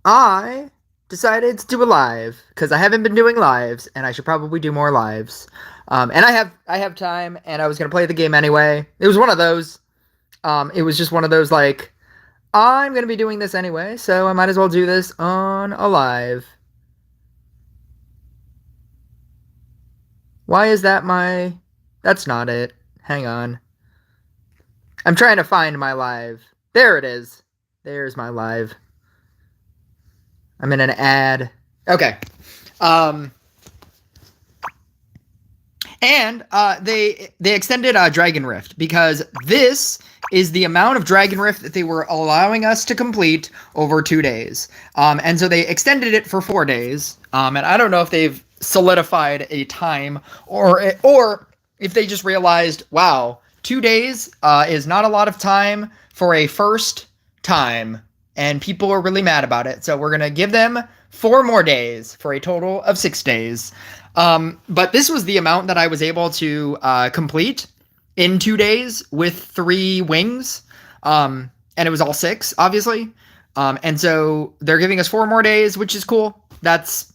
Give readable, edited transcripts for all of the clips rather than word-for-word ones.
I decided to do a live because I haven't been doing lives, and I should probably do more lives. And I have time, and I was gonna play the game anyway. It was one of those. It was just one of those like I'm gonna be doing this anyway, so I might as well do this on a live. Why is that my? That's not it. Hang on. I'm trying to find my live. There it is. There's my live. I'm in an ad. Okay. Um, and they extended Dragon Rift because this is the amount of Dragon Rift that they were allowing us to complete over 2 days. And so they extended it for 4 days. And I don't know if they've solidified a time or if they just realized, wow, 2 days is not a lot of time for a first time, and people are really mad about it. So we're gonna give them 4 more days for a total of 6 days. But this was the amount that I was able to complete in 2 days with 3 wings. And it was all 6, obviously. And so they're giving us 4 more days, which is cool. That's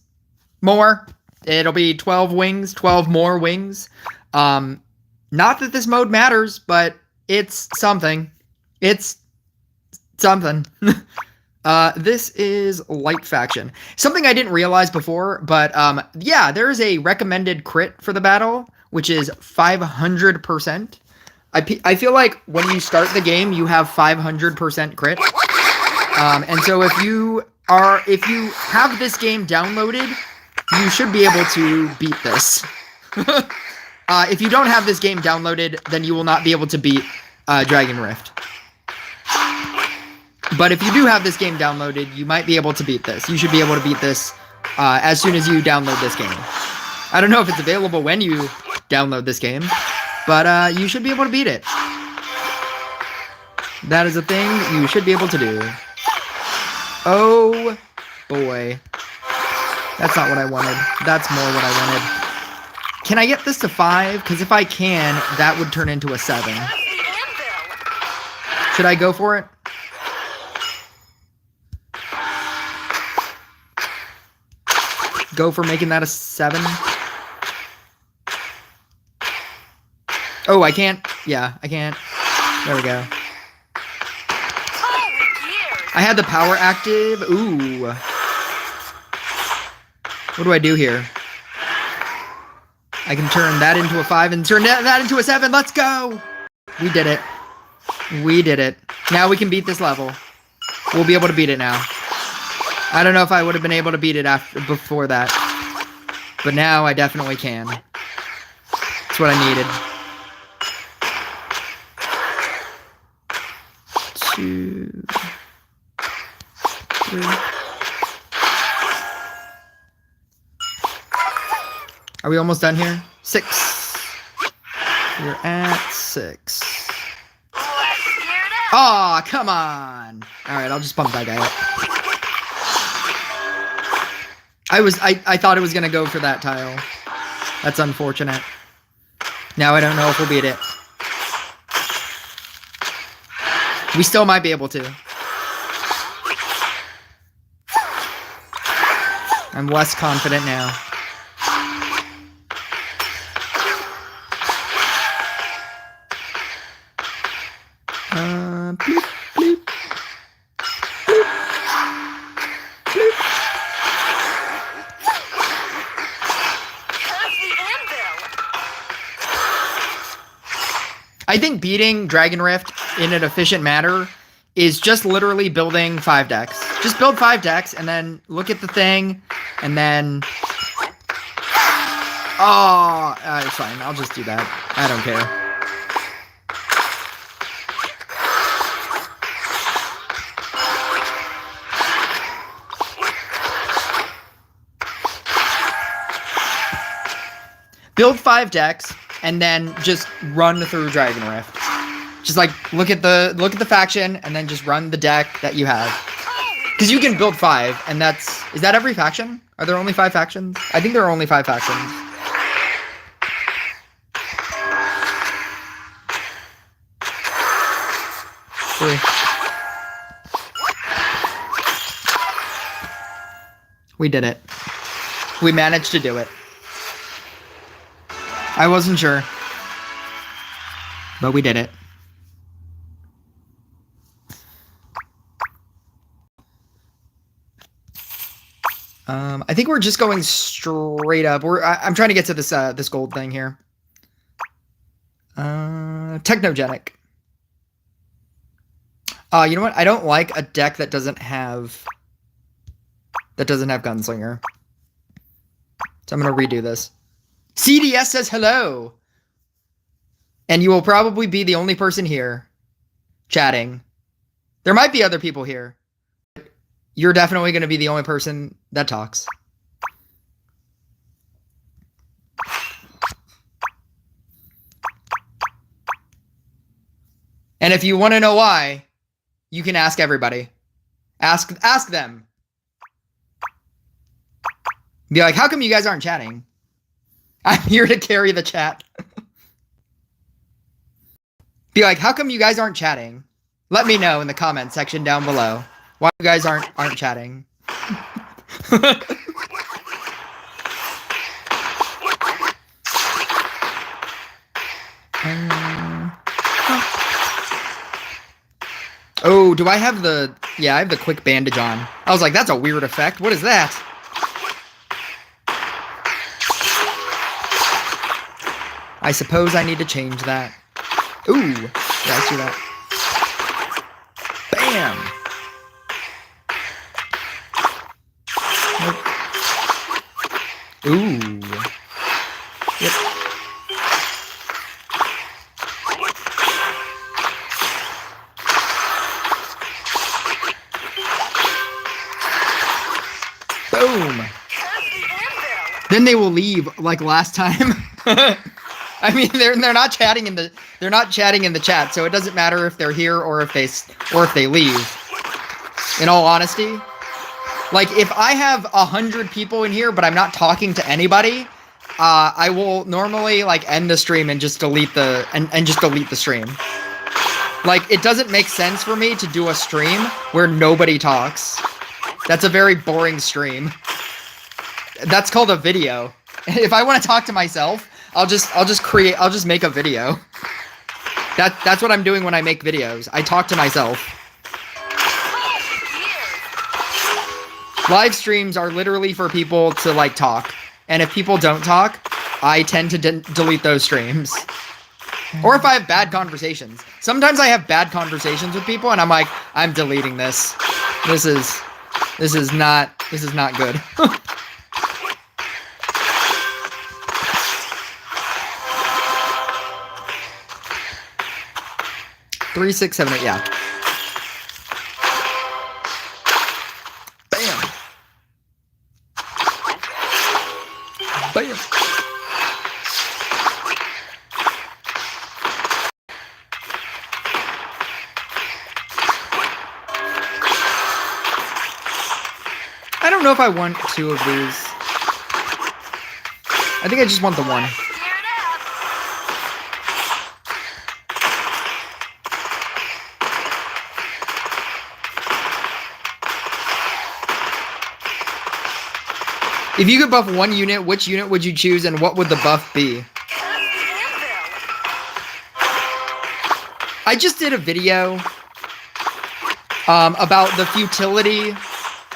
more. It'll be 12 wings, 12 more wings. Not that this mode matters, but it's something. It's something. This is Light Faction. Something I didn't realize before, but yeah, there is a recommended crit for the battle, which is 500%. I feel like when you start the game, you have 500% crit. And so if you have this game downloaded, you should be able to beat this. If you don't have this game downloaded, then you will not be able to beat Dragon Rift. But if you do have this game downloaded, you might be able to beat this. You should be able to beat this as soon as you download this game. I don't know if it's available when you download this game, but you should be able to beat it. That is a thing you should be able to do. Oh, boy. That's not what I wanted. That's more what I wanted. Can I get this to 5? Because if I can, that would turn into a 7. Should I go for it? Go for making that a 7? Oh, I can't. Yeah, I can't. There we go. I had the power active. Ooh. What do I do here? I can turn that into a 5 and turn that into a 7. Let's go! We did it. We did it. Now we can beat this level. We'll be able to beat it now. I don't know if I would have been able to beat it before that. But now I definitely can. That's what I needed. 2, 3. Are we almost done here? 6. We're at 6. Aw, come on! Alright, I'll just bump that guy up. I thought it was gonna go for that tile. That's unfortunate. Now I don't know if we'll beat it. We still might be able to. I'm less confident now. Bloop, bloop, bloop, bloop. I think beating Dragon Rift in an efficient manner is just literally building 5 decks. Just build 5 decks and then look at the thing and then... Oh, it's fine. I'll just do that. I don't care. Build 5 decks and then just run through Dragon Rift. Just like look at the faction and then just run the deck that you have. Because you can build 5 and is that every faction? Are there only 5 factions? I think there are only 5 factions. We did it. We managed to do it. I wasn't sure. But we did it. I think we're just going straight up. I'm trying to get to this this gold thing here. Technogenic. You know what? I don't like a deck that doesn't have Gunslinger. So I'm gonna redo this. CDS says hello. And you will probably be the only person here chatting. There might be other people here. You're definitely going to be the only person that talks. And if you want to know why, you can ask everybody. Ask them. Be like, how come you guys aren't chatting? I'm here to carry the chat. Be like, how come you guys aren't chatting? Let me know in the comment section down below why you guys aren't chatting. Oh, do I have the... Yeah, I have the quick bandage on. I was like, that's a weird effect. What is that? I suppose I need to change that. Ooh, yeah, I see that. Bam! Nope. Ooh. Yep. Boom! Then they will leave like last time. I mean, they're not chatting in the chat, so it doesn't matter if they're here or if they leave. In all honesty, like if I have 100 people in here but I'm not talking to anybody, I will normally like end the stream and just delete the stream. Like it doesn't make sense for me to do a stream where nobody talks. That's a very boring stream. That's called a video. If I want to talk to myself, I'll just make a video. That's what I'm doing when I make videos. I talk to myself. Live streams are literally for people to like talk. And if people don't talk, I tend to delete those streams. Or if I have bad conversations. Sometimes I have bad conversations with people and I'm like, I'm deleting this. This is not good. 3, 6, 7, 8, yeah. Bam. Bam. I don't know if I want 2 of these. I think I just want the 1. If you could buff 1 unit, which unit would you choose and what would the buff be? I just did a video about the futility.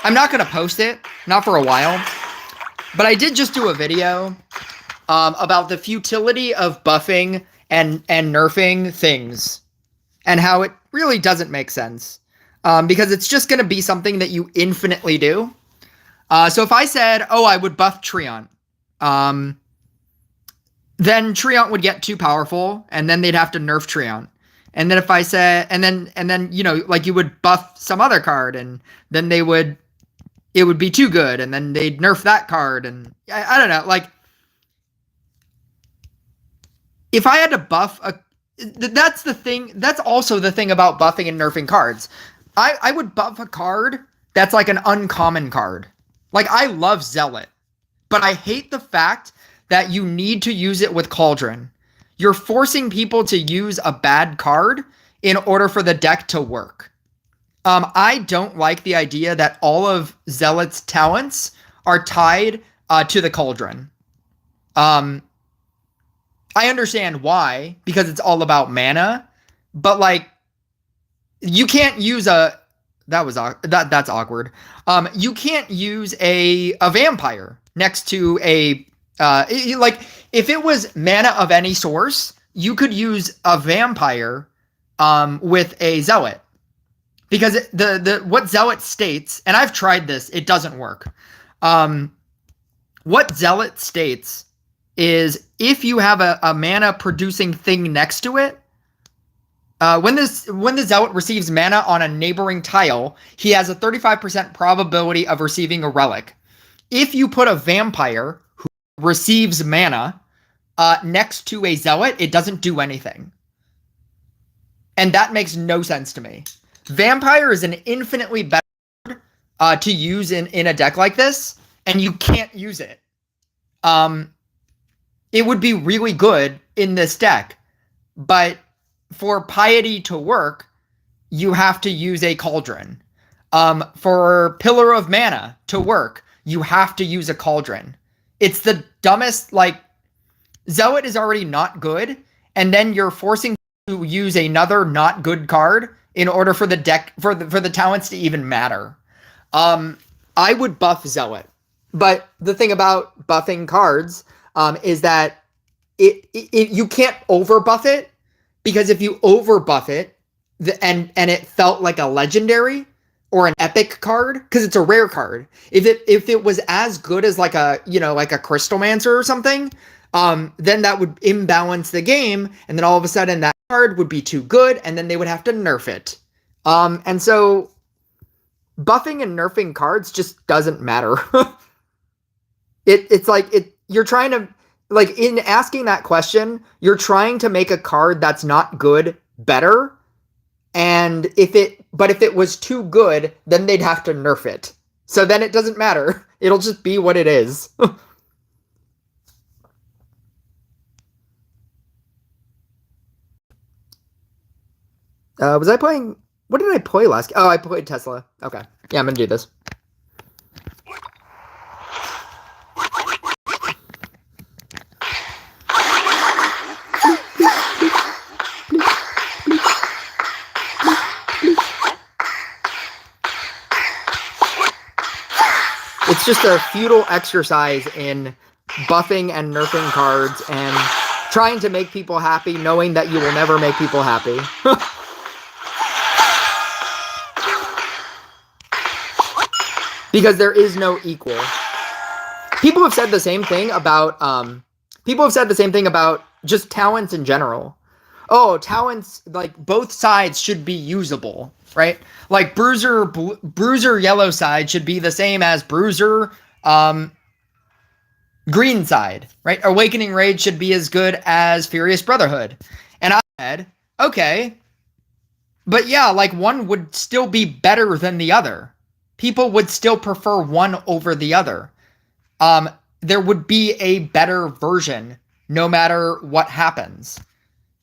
I'm not going to post it, not for a while, but I did just do a video about the futility of buffing and nerfing things and how it really doesn't make sense because it's just going to be something that you infinitely do. So if I said, oh, I would buff Treant, then Treant would get too powerful, and then they'd have to nerf Treant. And then if I said, and then, you know, like you would buff some other card, and then it would be too good, and then they'd nerf that card, and I don't know, like, if I had to buff that's the thing, that's also the thing about buffing and nerfing cards. I would buff a card that's like an uncommon card. Like, I love Zealot, but I hate the fact that you need to use it with Cauldron. You're forcing people to use a bad card in order for the deck to work. I don't like the idea that all of Zealot's talents are tied to the cauldron. I understand why, because it's all about mana, but like you can't use that's awkward. You can't use a vampire next to a like if it was mana of any source, you could use a vampire with a zealot. Because what zealot states, and I've tried this, it doesn't work. What zealot states is if you have a mana producing thing next to it, when the zealot receives mana on a neighboring tile, he has a 35% probability of receiving a relic. If you put a vampire who receives mana next to a zealot, it doesn't do anything. And that makes no sense to me. Vampire is an infinitely better card to use in a deck like this, and you can't use it. It would be really good in this deck, but for Piety to work, you have to use a Cauldron. For Pillar of Mana to work, you have to use a Cauldron. It's the dumbest, like, Zealot is already not good, and then you're forcing to use another not good card in order for the deck, for the talents to even matter. I would buff Zealot, but the thing about buffing cards is that you can't overbuff it, because if you overbuff it and it felt like a legendary or an epic card, because it's a rare card, if it was as good as like a Crystalmancer or something, then that would imbalance the game, and then all of a sudden that card would be too good, and then they would have to nerf it. And so buffing and nerfing cards just doesn't matter. It's like you're trying to, like, in asking that question, you're trying to make a card that's not good better. And if it was too good, then they'd have to nerf it. So then it doesn't matter. It'll just be what it is. Was I playing? What did I play last? Oh, I played Tesla. Okay. Yeah, I'm gonna do this. It's just a futile exercise in buffing and nerfing cards and trying to make people happy, knowing that you will never make people happy. Because there is no equal. People have said the same thing about just talents in general. Oh, talents, like, both sides should be usable, right? Like Bruiser yellow side should be the same as Bruiser green side, right? Awakening Rage should be as good as Furious Brotherhood. And I said, okay, but yeah, like, one would still be better than the other. People would still prefer one over the other. There would be a better version no matter what happens.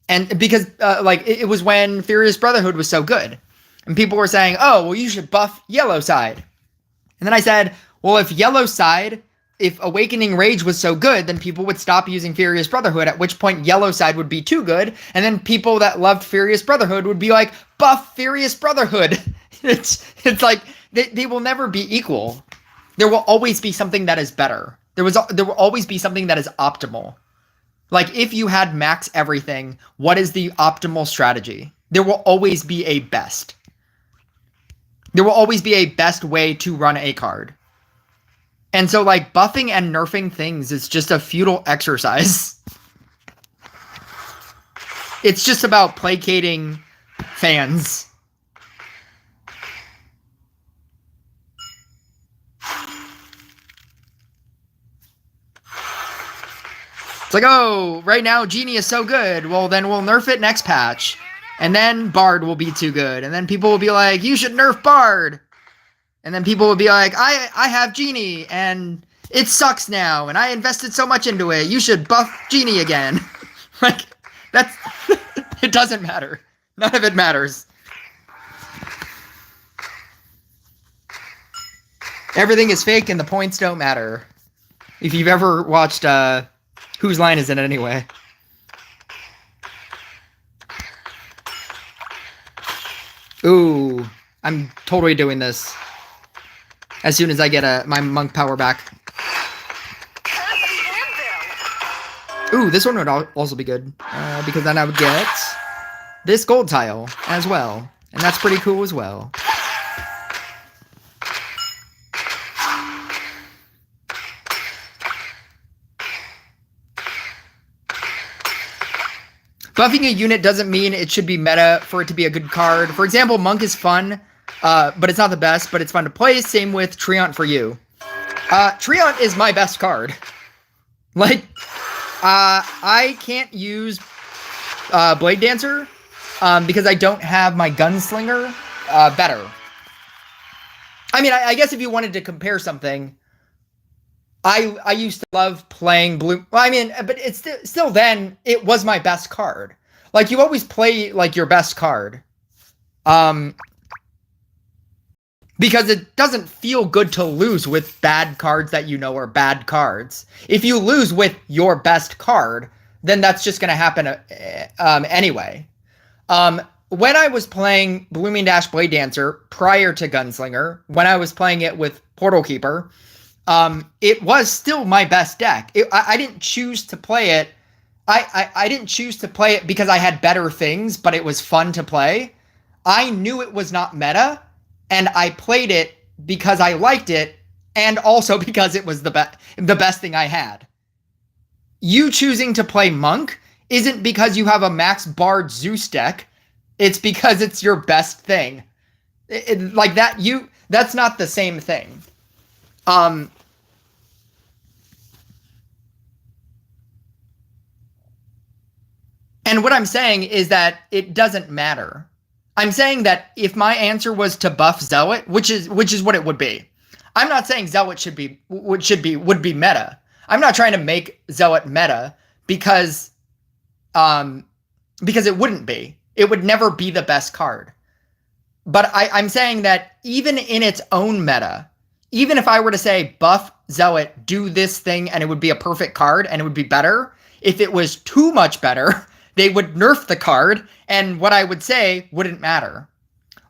And because, it was when Furious Brotherhood was so good. And people were saying, oh, well, you should buff yellow side. And then I said, well, if Awakening Rage was so good, then people would stop using Furious Brotherhood, at which point yellow side would be too good. And then people that loved Furious Brotherhood would be like, buff Furious Brotherhood. It's like, they will never be equal. There will always be something that is better. There will always be something that is optimal. Like, if you had max everything, what is the optimal strategy? There will always be a best. There will always be a best way to run a card. And so, like, buffing and nerfing things is just a futile exercise. It's just about placating fans. It's like, oh, right now Genie is so good. Well, then we'll nerf it next patch. And then Bard will be too good. And then people will be like, you should nerf Bard. And then people will be like, I have Genie and it sucks now. And I invested so much into it. You should buff Genie again. Like, that's, it doesn't matter. None of it matters. Everything is fake and the points don't matter. If you've ever watched Whose Line Is It Anyway? Ooh, I'm totally doing this. As soon as I get my monk power back. Ooh, this one would also be good. Because then I would get this gold tile as well. And that's pretty cool as well. Buffing a unit doesn't mean it should be meta for it to be a good card. For example, Monk is fun, but it's not the best, but it's fun to play. Same with Treant for you. Treant is my best card. Like, I can't use Blade Dancer because I don't have my Gunslinger better. I mean, I guess if you wanted to compare something, I used to love playing blue. Well, I mean, but it's still then it was my best card. Like, you always play like your best card. Because it doesn't feel good to lose with bad cards that you know are bad cards. If you lose with your best card, then that's just going to happen anyway. When I was playing Blooming Dash Blade Dancer prior to Gunslinger, when I was playing it with Portal Keeper, it was still my best deck. I didn't choose to play it. I didn't choose to play it because I had better things, but it was fun to play. I knew it was not meta, and I played it because I liked it, and also because it was the best thing I had. You choosing to play Monk isn't because you have a Max Bard Zeus deck. It's because it's your best thing. Like that, that's not the same thing. And what I'm saying is that it doesn't matter. I'm saying that if my answer was to buff Zealot, which is what it would be. I'm not saying Zealot would be meta. I'm not trying to make Zealot meta because it wouldn't be. It would never be the best card. But I'm saying that even in its own meta, even if I were to say buff Zealot, do this thing, and it would be a perfect card and it would be better, if it was too much better, they would nerf the card, and what I would say wouldn't matter.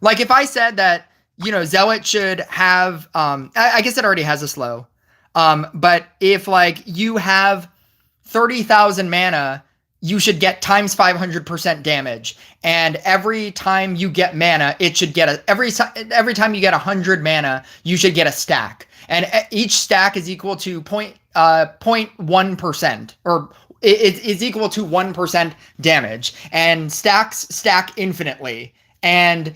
Like, if I said that, Zealot should have, I guess it already has a slow. But if, like, you have 30,000 mana, you should get times 500% damage. And every time you get mana, it should get every time you get 100 mana, you should get a stack. And each stack is equal to 0.1%, or it is equal to 1% damage, and stacks stack infinitely. And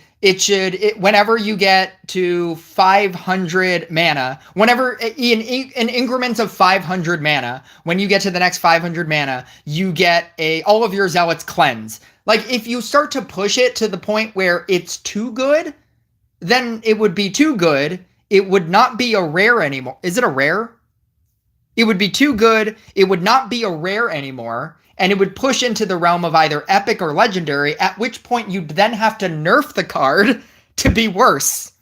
whenever you get to 500 mana, whenever in increments of 500 mana, when you get to the next 500 mana, you get all of your Zealots cleanse. Like, if you start to push it to the point where it's too good, then it would be too good. It would not be a rare anymore. Is it a rare? It would be too good. It would not be a rare anymore. And it would push into the realm of either epic or legendary, at which point you'd then have to nerf the card to be worse.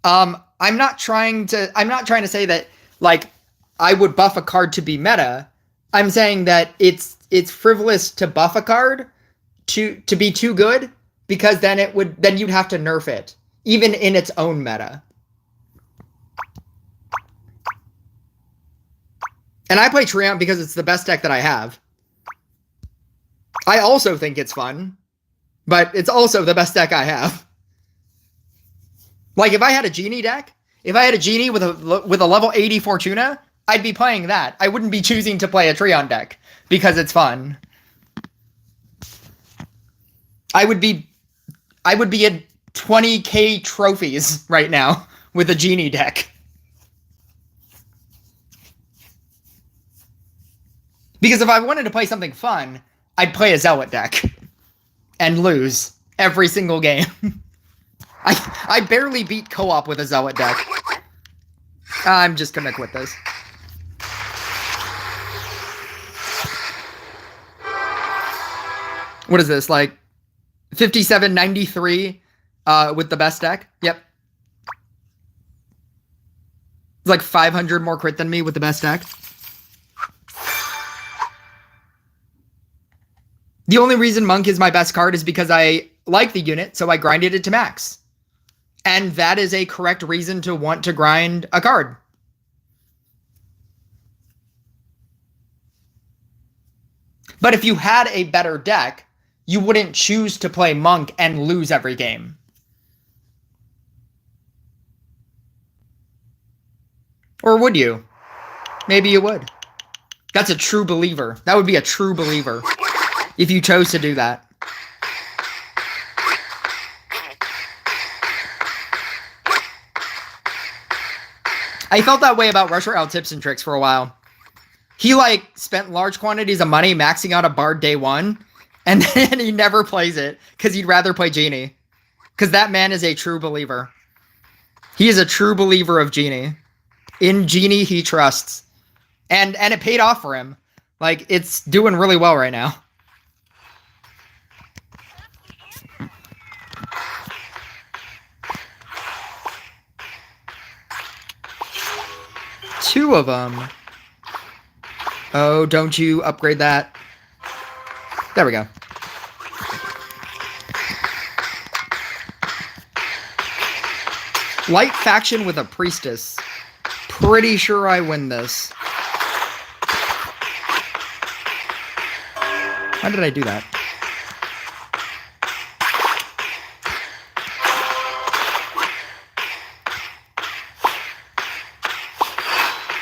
I'm not trying to say that, like, I would buff a card to be meta. I'm saying that it's frivolous to buff a card to be too good, because then you'd have to nerf it, even in its own meta. And I play Treant because it's the best deck that I have. I also think it's fun, but it's also the best deck I have. Like, if I had a Genie deck, if I had a Genie with a level 80 Fortuna, I'd be playing that. I wouldn't be choosing to play a Treant deck because it's fun. I would be at 20k trophies right now with a Genie deck. Because if I wanted to play something fun, I'd play a Zealot deck and lose every single game. I barely beat co-op with a Zealot deck. I'm just gonna quit this. What is this, like 5793 with the best deck? Yep. It's like 500 more crit than me with the best deck. The only reason Monk is my best card is because I like the unit, so I grinded it to max. And that is a correct reason to want to grind a card. But if you had a better deck, you wouldn't choose to play Monk and lose every game. Or would you? Maybe you would. That's a true believer. That would be a true believer if you chose to do that. I felt that way about Rusher Out Tips and Tricks for a while. He, like, spent large quantities of money maxing out a Bard day one, and then he never plays it because he'd rather play Genie. Because that man is a true believer. He is a true believer of Genie. In Genie, he trusts. And it paid off for him. Like, it's doing really well right now. Two of them. Oh, don't you upgrade that. There we go. Light faction with a priestess. Pretty sure I win this. How did I do that?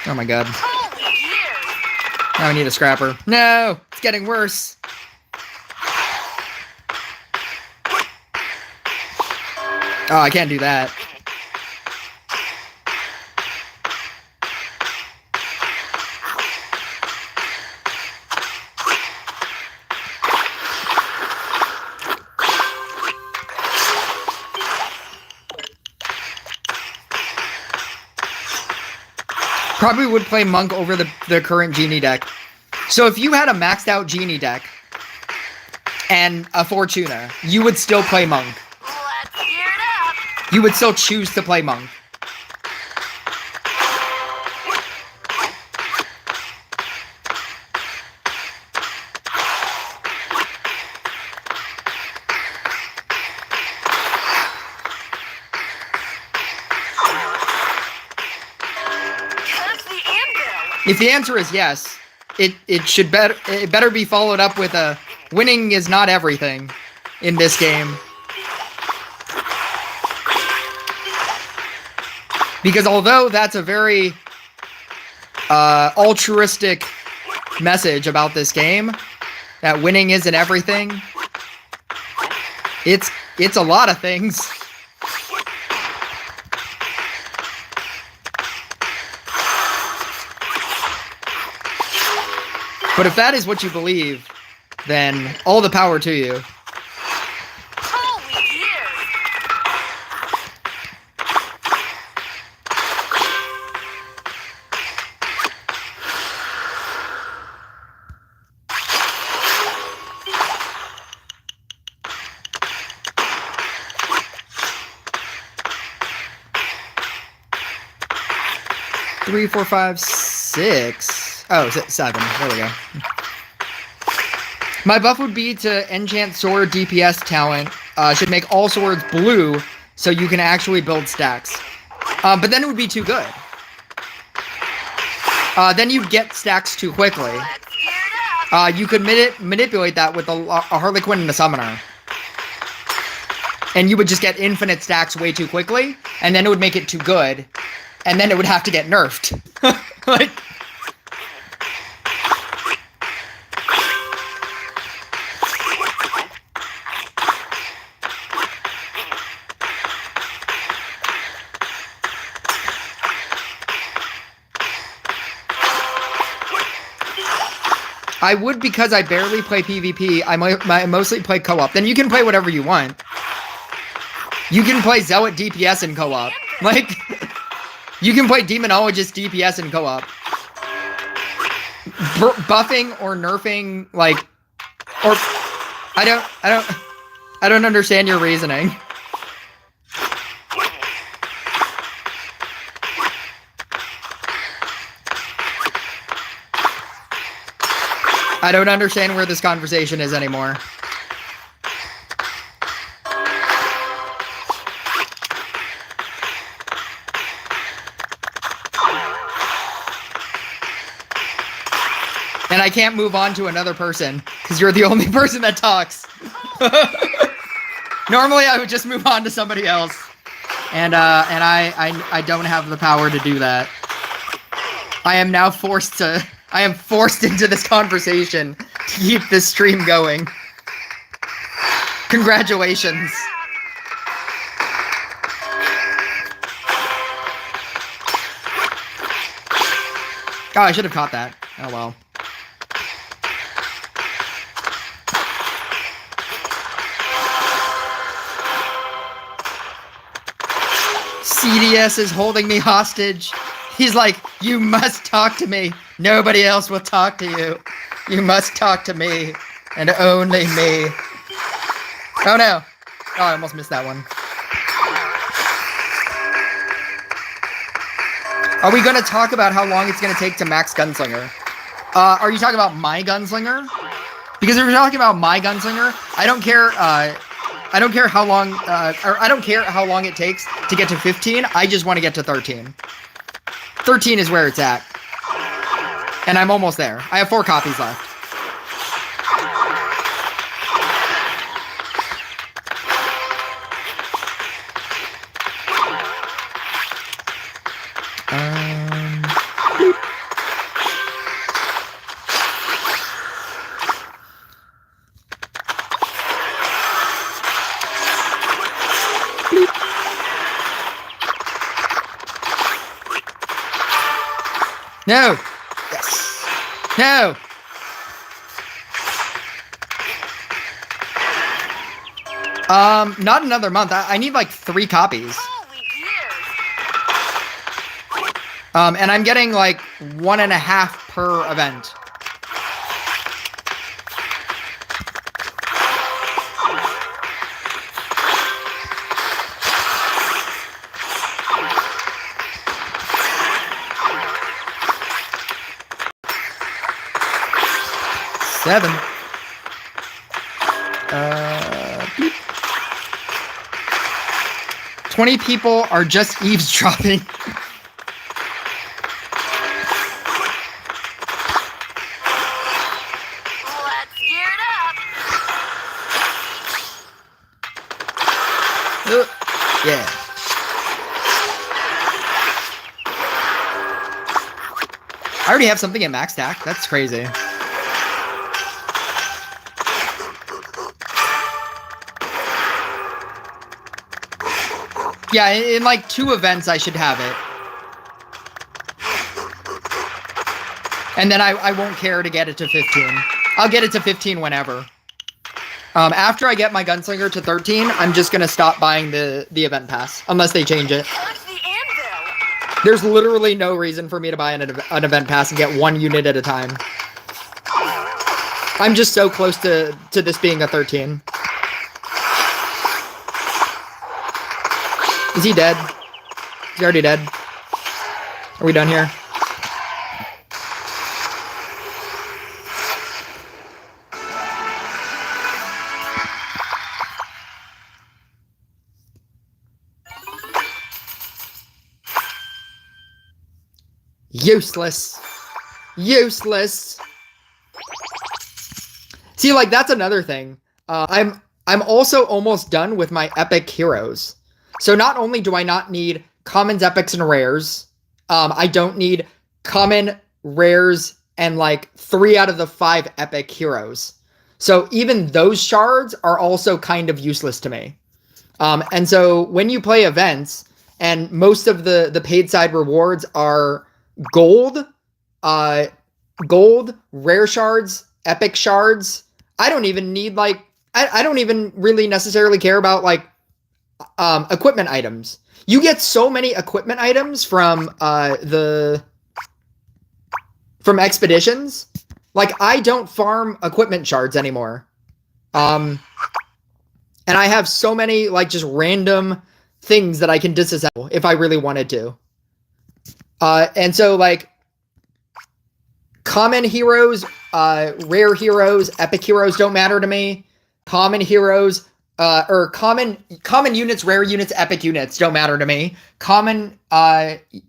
Oh my god. Now I need a scrapper. No! It's getting worse. Oh, I can't do that. Probably would play Monk over the current Genie deck. So if you had a maxed out Genie deck and a Fortuna, you would still play Monk. Let's gear it up. You would still choose to play Monk. If the answer is yes, it better be followed up with a winning is not everything in this game. Because although that's a very altruistic message about this game, that winning isn't everything, it's a lot of things. But if that is what you believe, then all the power to you. Holy years. 3, 4, 5, 6. Oh, 7. There we go. My buff would be to enchant sword DPS talent. Should make all swords blue so you can actually build stacks. But then it would be too good. Then you'd get stacks too quickly. Let's gear it up. You could manipulate that with a Harley Quinn and a Summoner. And you would just get infinite stacks way too quickly, and then it would make it too good. And then it would have to get nerfed. Like... I would because I barely play PvP. I mostly play co-op. Then you can play whatever you want. You can play Zealot DPS in co-op. Like, you can play Demonologist DPS in co-op. Buffing or nerfing, like, or I don't understand your reasoning. I don't understand where this conversation is anymore. And I can't move on to another person because you're the only person that talks. Normally, I would just move on to somebody else, and I don't have the power to do that. I am now forced to. I am forced into this conversation to keep this stream going. Congratulations. Oh, I should have caught that. Oh well. CDS is holding me hostage. He's like, you must talk to me. Nobody else will talk to you. You must talk to me. And only me. Oh no. Oh, I almost missed that one. Are we going to talk about how long it's going to take to max Gunslinger? Are you talking about my Gunslinger? Because if you're talking about my Gunslinger, I don't care how long, or I don't care how long it takes to get to 15. I just want to get to 13. 13 is where it's at. And I'm almost there. I have 4 copies left. No! Yes! No! Not another month. I need like 3 copies. And I'm getting like 1.5 per event. Seven. 20 people are just eavesdropping. Let's gear it up. Yeah. I already have something in max stack. That's crazy. Yeah, in like 2 events, I should have it. And then I won't care to get it to 15. I'll get it to 15 whenever. After I get my Gunslinger to 13, I'm just going to stop buying the event pass. Unless they change it. There's literally no reason for me to buy an event pass and get 1 unit at a time. I'm just so close to this being a 13. Is he dead? Is he already dead? Are we done here? Useless. Useless. See, like, that's another thing. I'm also almost done with my epic heroes. So not only do I not need commons, epics, and rares, I don't need common, rares, and like 3 out of the 5 epic heroes. So even those shards are also kind of useless to me. And so when you play events, and most of the paid side rewards are gold, rare shards, epic shards, I don't even need like, I don't even really necessarily care about like equipment items. You get so many equipment items from expeditions. Like, I don't farm equipment shards anymore. And I have so many like just random things that I can disassemble if I really wanted to. And so like Common heroes, rare heroes, epic heroes don't matter to me. Common heroes, or common units, rare units, epic units don't matter to me. Common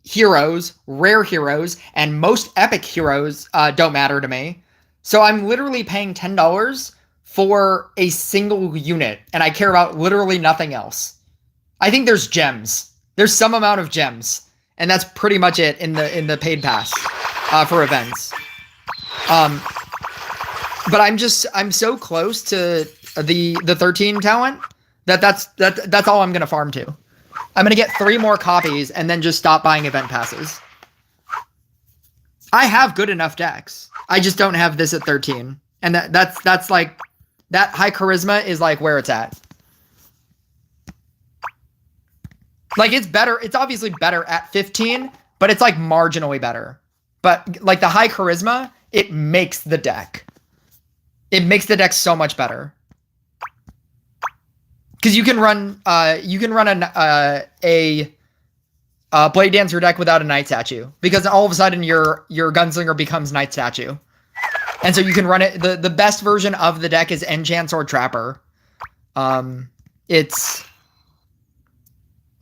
heroes, rare heroes, and most epic heroes don't matter to me. So I'm literally paying $10 for a single unit, and I care about literally nothing else. I think there's gems. There's some amount of gems, and that's pretty much it in the paid pass for events. But I'm so close to the 13 talent that's all I'm gonna farm to. I'm gonna get 3 more copies and then just stop buying event passes. I have good enough decks. I just don't have this at 13, and that's like that high charisma is like where it's at. Like it's better. It's obviously better at 15, but it's like marginally better. But like the high charisma, it makes the deck. It makes the deck so much better. Because you can run a Blade Dancer deck without a Night Statue. Because all of a sudden your Gunslinger becomes Night Statue. And so you can run it. The best version of the deck is Enchant Sword Trapper. It's...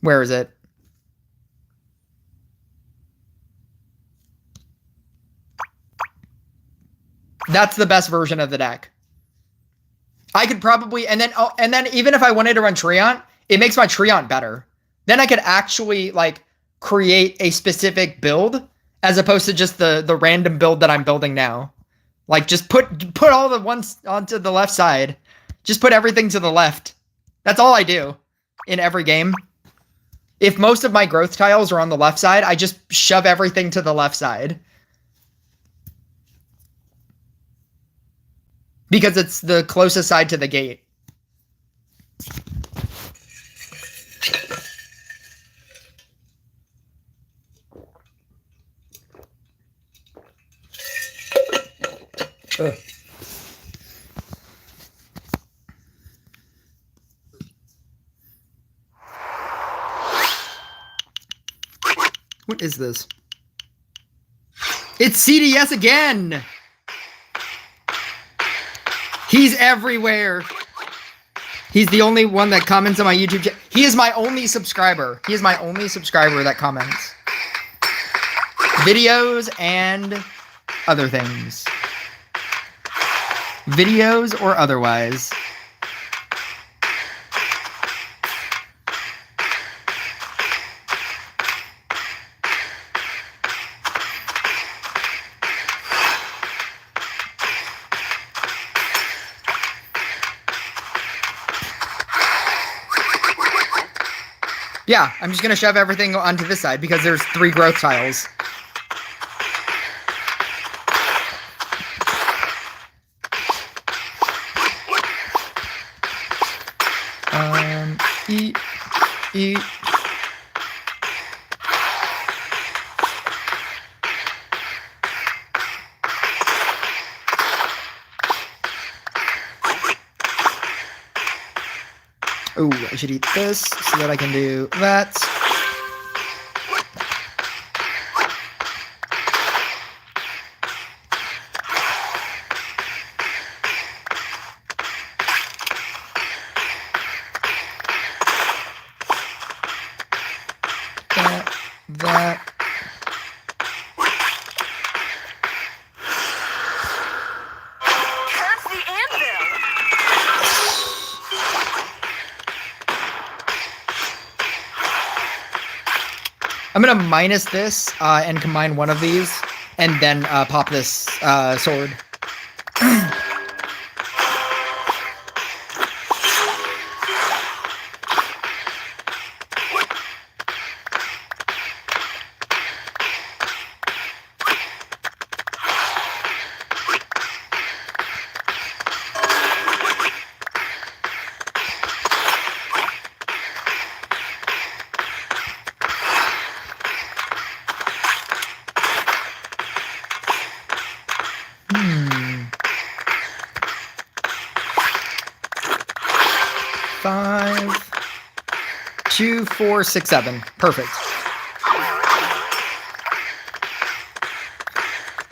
Where is it? That's the best version of the deck. I could probably, and then even if I wanted to run Treant, it makes my Treant better. Then I could actually like create a specific build as opposed to just the random build that I'm building now. Like just put all the ones onto the left side. Just put everything to the left. That's all I do in every game. If most of my growth tiles are on the left side, I just shove everything to the left side. Because it's the closest side to the gate. Ugh. What is this? It's CDS again! He's everywhere. He's the only one that comments on my YouTube channel. He is my only subscriber. He is my only subscriber that comments. Videos and other things. Videos or otherwise. Yeah, I'm just going to shove everything onto this side because there's 3 growth tiles. Eat. Ooh, I should eat this so that I can do that. That. Curse the anvil! I'm gonna minus this and combine one of these, and then pop this sword. Five, 2, 4, 6, 7. Perfect.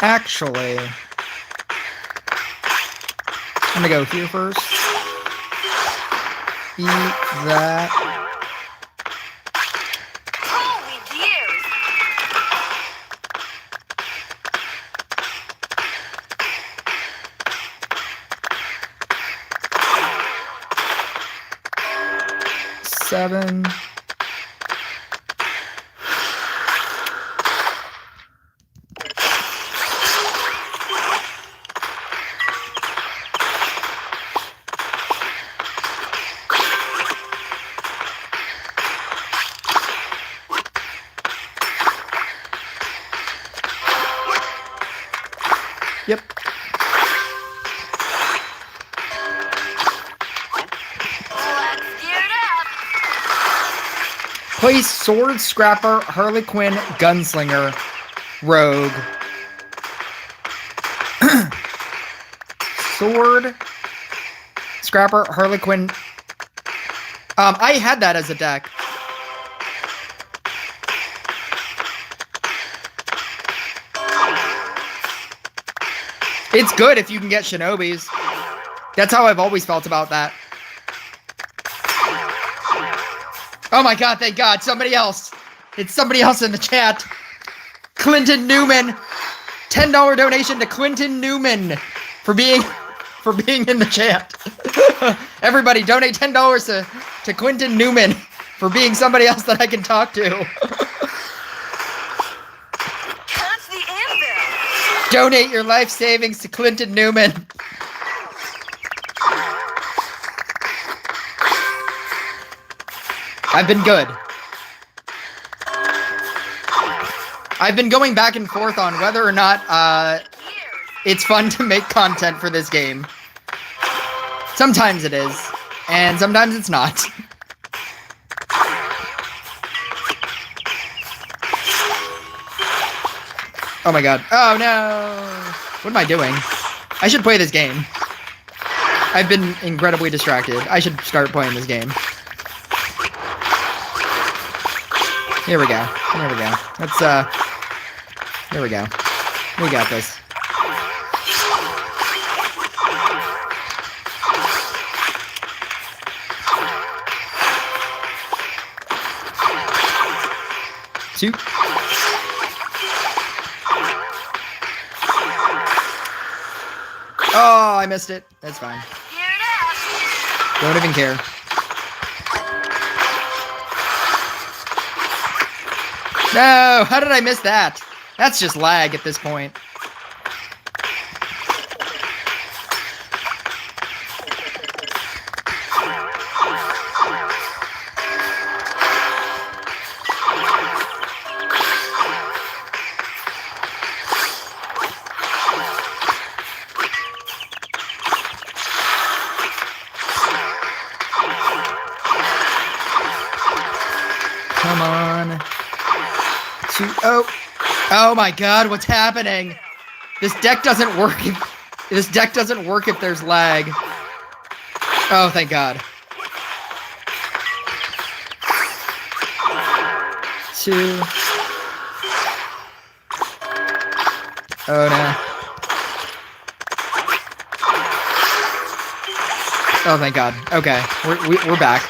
Actually, I'm gonna go here first. Eat that. Holy dears! Seven. Yep. Let's geared up! Place Sword, Scrapper, Harlequin, Gunslinger, Rogue. Sword, Scrapper, Harlequin. I had that as a deck. It's good if you can get Shinobis. That's how I've always felt about that. Oh my god, thank god, somebody else. It's somebody else in the chat. Clinton Newman. $10 donation to Clinton Newman for being in the chat. Everybody donate $10 to Clinton Newman for being somebody else that I can talk to. Punch the anvil! Donate your life savings to Clinton Newman. I've been good. I've been going back and forth on whether or not it's fun to make content for this game. Sometimes it is, and sometimes it's not. Oh my god. Oh no! What am I doing? I should play this game. I've been incredibly distracted. I should start playing this game. Here we go. There we go. Let's, there we go. We got this. Two. Oh, I missed it. That's fine. Geared up! Don't even care. No, how did I miss that? That's just lag at this point. Come on. Oh my god, what's happening? This deck doesn't work if there's lag. Oh, thank god. 2. Oh no. Oh, thank god. Okay, we're back.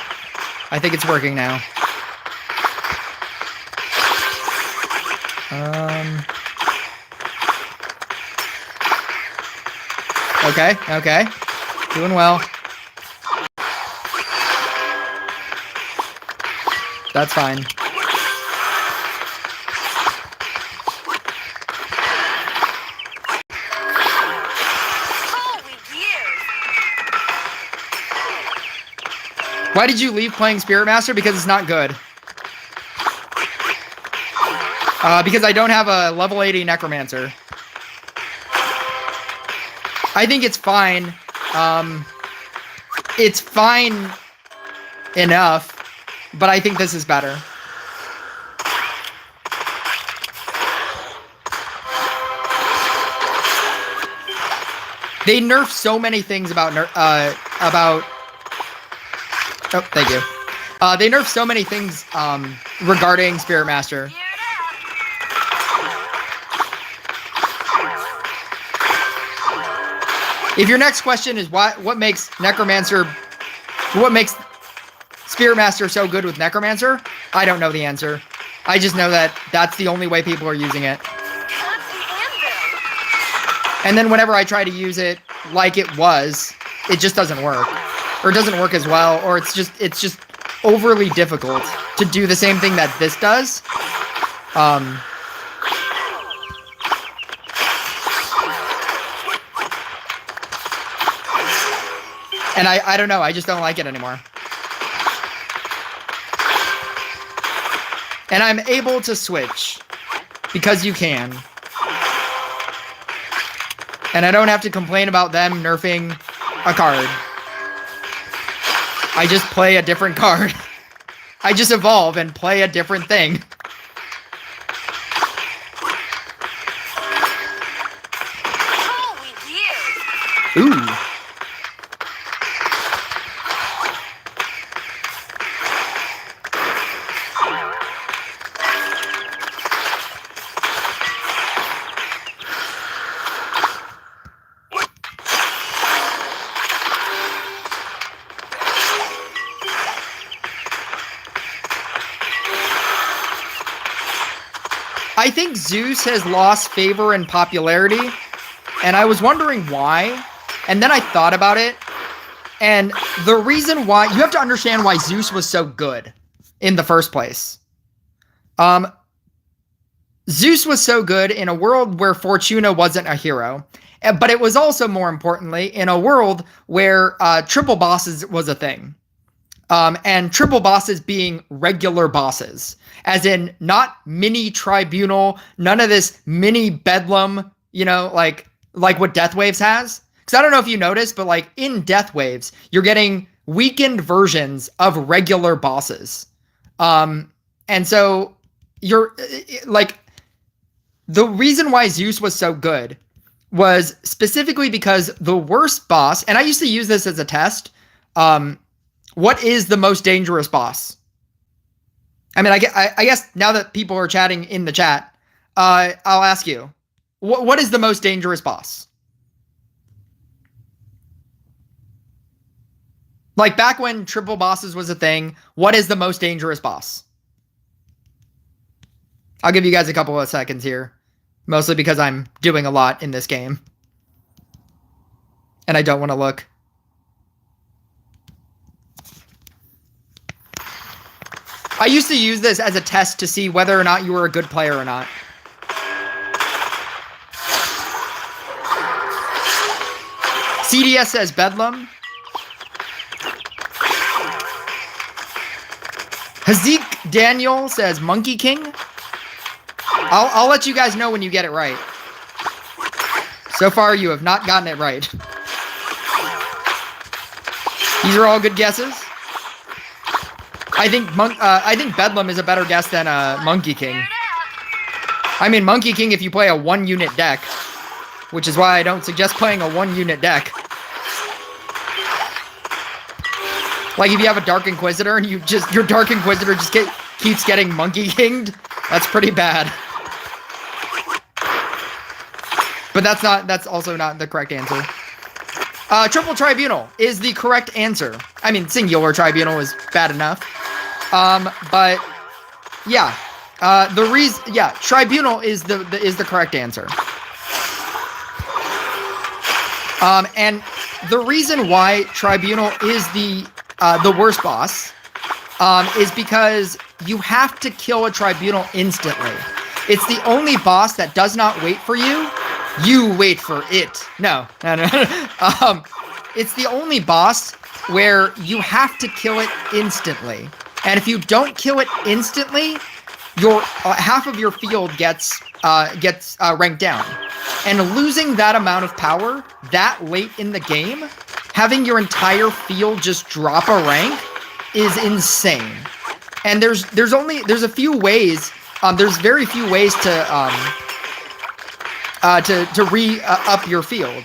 I think it's working now. Okay. Doing well. That's fine. Holy dears! Why did you leave playing Spirit Master? Because it's not good. Because I don't have a level 80 Necromancer. I think it's fine. It's fine enough, but I think this is better. They nerf so many things about Oh, thank you. They nerf so many things regarding Spirit Master. Geared up! If your next question is what makes Spirit Master so good with Necromancer, I don't know the answer. I just know that that's the only way people are using it. And then whenever I try to use it like it was, it just doesn't work. Or it doesn't work as well, or it's just overly difficult to do the same thing that this does. And I don't know, I just don't like it anymore. And I'm able to switch, because you can. And I don't have to complain about them nerfing a card. I just play a different card. I just evolve and play a different thing. Ooh. I think Zeus has lost favor and popularity, and I was wondering why, and then I thought about it, and the reason why, you have to understand why Zeus was so good in the first place. Zeus was so good in a world where Fortuna wasn't a hero, but it was also, more importantly, in a world where triple bosses was a thing. And triple bosses being regular bosses, as in not mini tribunal, none of this mini bedlam, you know, like what Death Waves has. Because I don't know if you noticed, but like in Death Waves, you're getting weakened versions of regular bosses. And so you're like, the reason why Zeus was so good was specifically because the worst boss, and I used to use this as a test, what is the most dangerous boss? I mean, I guess now that people are chatting in the chat, I'll ask you, what is the most dangerous boss? Like back when triple bosses was a thing, what is the most dangerous boss? I'll give you guys a couple of seconds here, mostly because I'm doing a lot in this game. And I don't want to look. I used to use this as a test to see whether or not you were a good player or not. CDS says Bedlam. Hazik Daniel says Monkey King. I'll let you guys know when you get it right. So far, you have not gotten it right. These are all good guesses. I think Bedlam is a better guess than Monkey King. I mean, Monkey King if you play a 1-unit deck, which is why I don't suggest playing a 1-unit deck. Like if you have a Dark Inquisitor and your Dark Inquisitor just keeps getting Monkey Kinged, that's pretty bad. But that's also not the correct answer. Triple Tribunal is the correct answer. I mean, Singular Tribunal is bad enough. But yeah, Tribunal is the correct answer. And the reason why Tribunal is the worst boss, is because you have to kill a Tribunal instantly. It's the only boss that does not wait for you. You wait for it. No. It's the only boss where you have to kill it instantly. And if you don't kill it instantly, your half of your field gets ranked down. And losing that amount of power that late in the game, having your entire field just drop a rank, is insane. And there's a few ways. There's very few ways to re-up your field.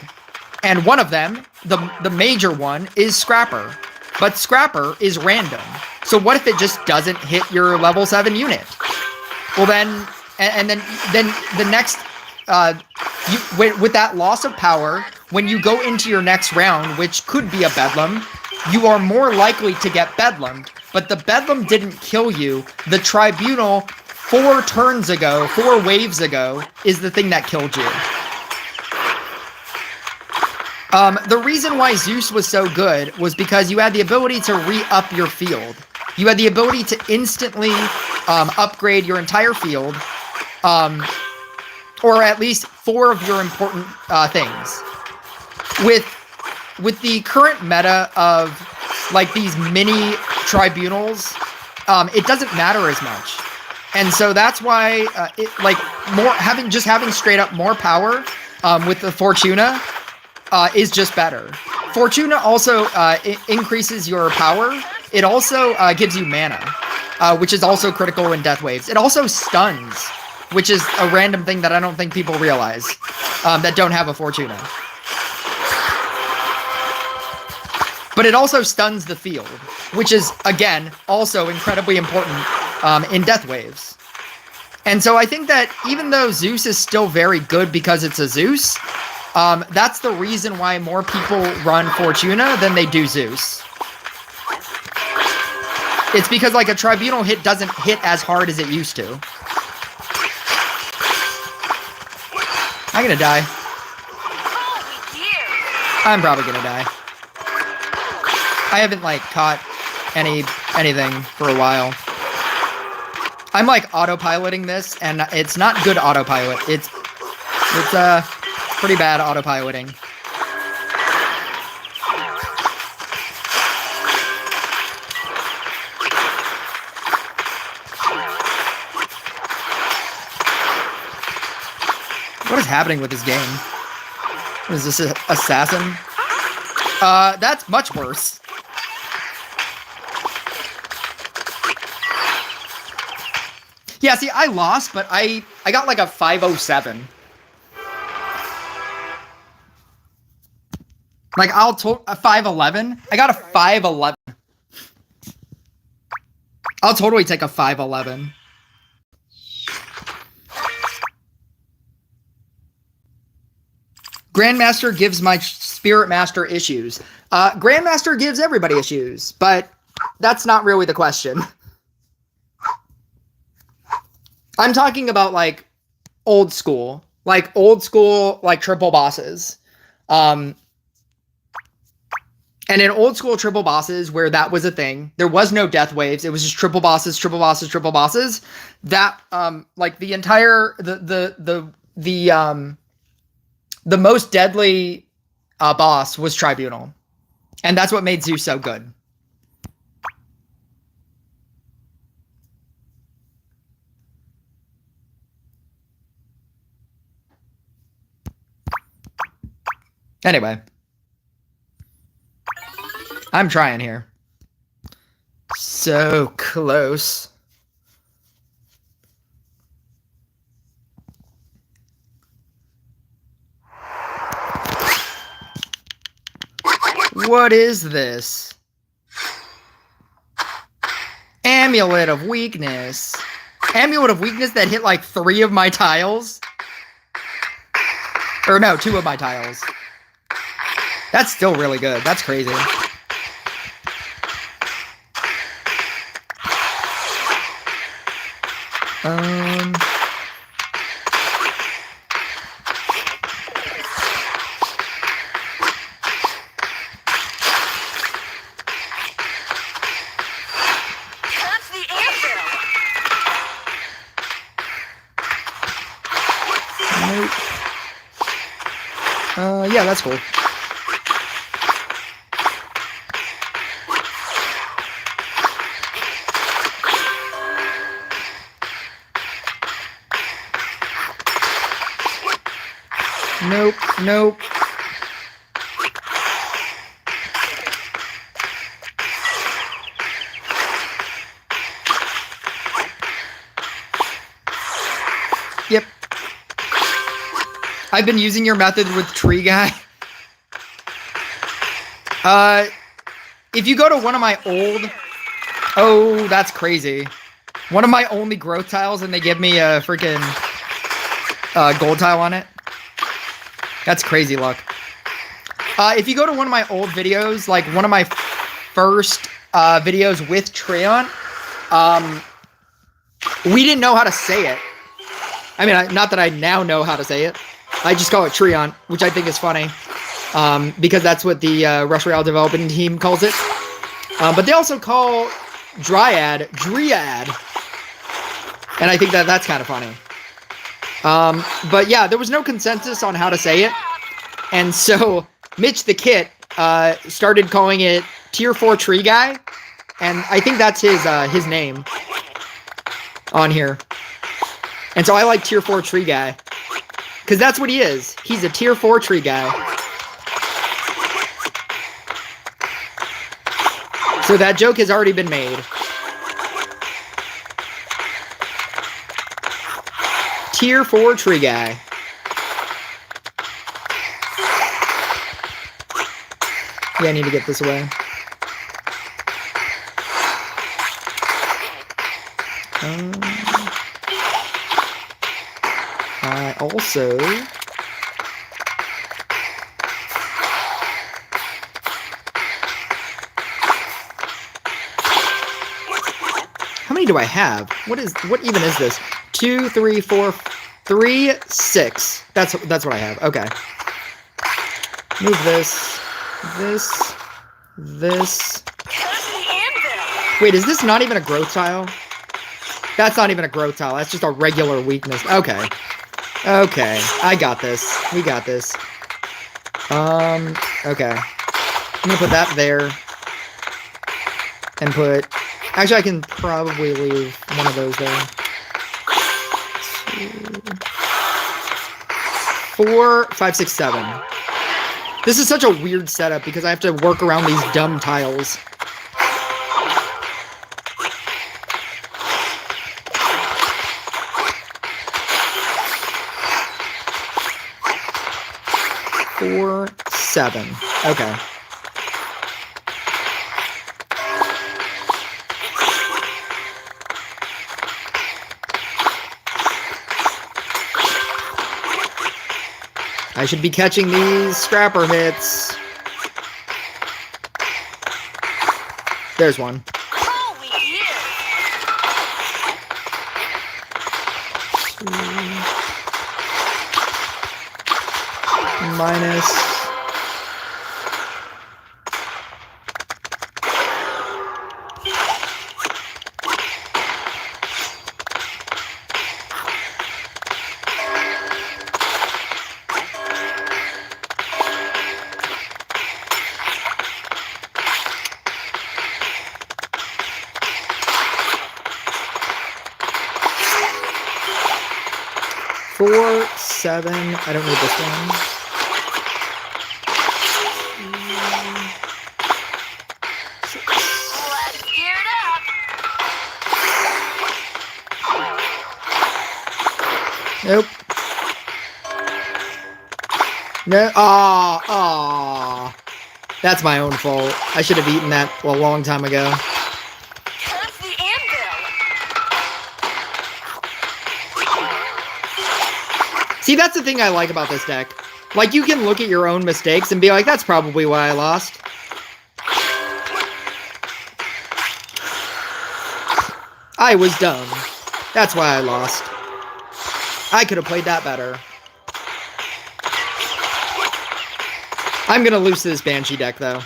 And one of them, the major one, is Scrapper. But Scrapper is random. So what if it just doesn't hit your level 7 unit? Well then the next, with that loss of power, when you go into your next round, which could be a Bedlam, you are more likely to get Bedlammed. But the Bedlam didn't kill you. The Tribunal 4 turns ago, 4 waves ago, is the thing that killed you. The reason why Zeus was so good was because you had the ability to re-up your field. You had the ability to instantly upgrade your entire field, or at least 4 of your important things. With the current meta of like these mini tribunals, it doesn't matter as much, and so that's why having straight up more power with the Fortuna is just better. Fortuna also increases your power. It also gives you mana, which is also critical in death waves. It also stuns, which is a random thing that I don't think people realize that don't have a Fortuna. But it also stuns the field, which is, again, also incredibly important in death waves. And so I think that even though Zeus is still very good because it's a Zeus, that's the reason why more people run Fortuna than they do Zeus. It's because, like, a Tribunal hit doesn't hit as hard as it used to. I'm gonna die. I'm probably gonna die. I haven't, like, caught anything for a while. I'm, like, autopiloting this, and it's not good autopilot. It's pretty bad autopiloting. What is happening with this game? What is this, assassin? That's much worse. Yeah, see, I lost, but I got like a 507. Like, a 511? I got a 511. I'll totally take a 511. Grandmaster gives my Spirit Master issues. Grandmaster gives everybody issues, but that's not really the question. I'm talking about, like, old school, like, triple bosses. And in old school triple bosses, where that was a thing, there was no death waves. It was just triple bosses, triple bosses, triple bosses. That, like, the entire, the most deadly boss was Tribunal. And that's what made Zeus so good. Anyway. I'm trying here. So close. What is this? Amulet of Weakness. Amulet of Weakness that hit like 3 of my tiles? Or no, 2 of my tiles. That's still really good. That's crazy. That's the anvil. Nope. Yeah, that's cool. Nope, nope. Yep. I've been using your method with Tree Guy. If you go to one of my old... Oh, that's crazy. One of my only growth tiles and they give me a freaking gold tile on it. That's crazy luck. If you go to one of my old videos, like one of my first videos with Treant, we didn't know how to say it. I mean, not that I now know how to say it. I just call it Treant, which I think is funny. Because that's what the Rush Royale development team calls it. But they also call Dryad, Dryad. And I think that that's kind of funny. But yeah, there was no consensus on how to say it. And so Mitch the Kit started calling it Tier 4 Tree Guy. And I think that's his name on here. And so I like Tier 4 Tree Guy. Because that's what he is. He's a Tier 4 Tree Guy. So that joke has already been made. Tier 4 Tree Guy. Yeah, I need to get this away. I also... How many do I have? What even is this? 2, 3, 4, 3, 6. That's what I have. Okay. Move this. This. Wait, is this not even a growth tile? That's not even a growth tile. That's just a regular weakness. Okay. Okay. I got this. We got this. Okay. I'm gonna put that there. And put... Actually, I can probably leave one of those there. 2, 4, 5, 6, 7. This is such a weird setup because I have to work around these dumb tiles. Four, 7. Okay. I should be catching these scrapper hits. There's one. Minus. Four, 7. I don't need this one. Let's gear it up. Nope. No. Aw. That's my own fault. I should have eaten that a long time ago. That's the anvil. See, that's the thing I like about this deck. Like, you can look at your own mistakes and be like, that's probably why I lost. I was dumb. That's why I lost. I could have played that better. I'm gonna lose to this Banshee deck, though.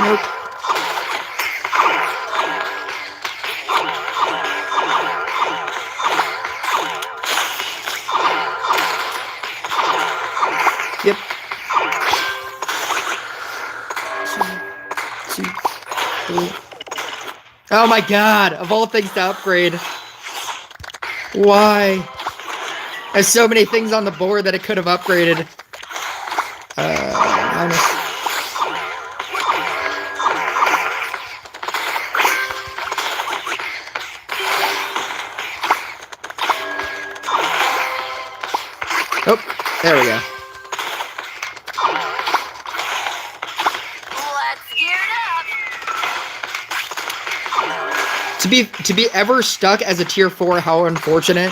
Nope. Yep. 2, 3. Oh my god! Of all things to upgrade. Why? There's so many things on the board that it could have upgraded. Minus. Oh, there we go. Let's gear it up. To be ever stuck as a tier 4, how unfortunate.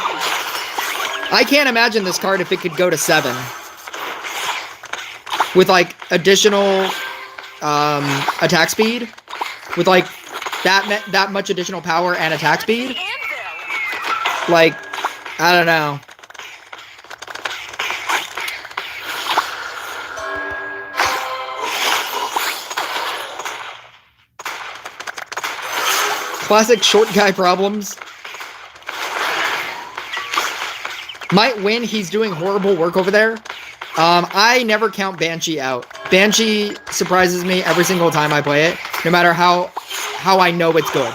I can't imagine this card if it could go to 7. With like additional attack speed. With like that much additional power and attack speed. Like, I don't know. Classic short guy problems. Might win. He's doing horrible work over there. I never count Banshee out. Banshee surprises me every single time I play it, no matter how I know it's good.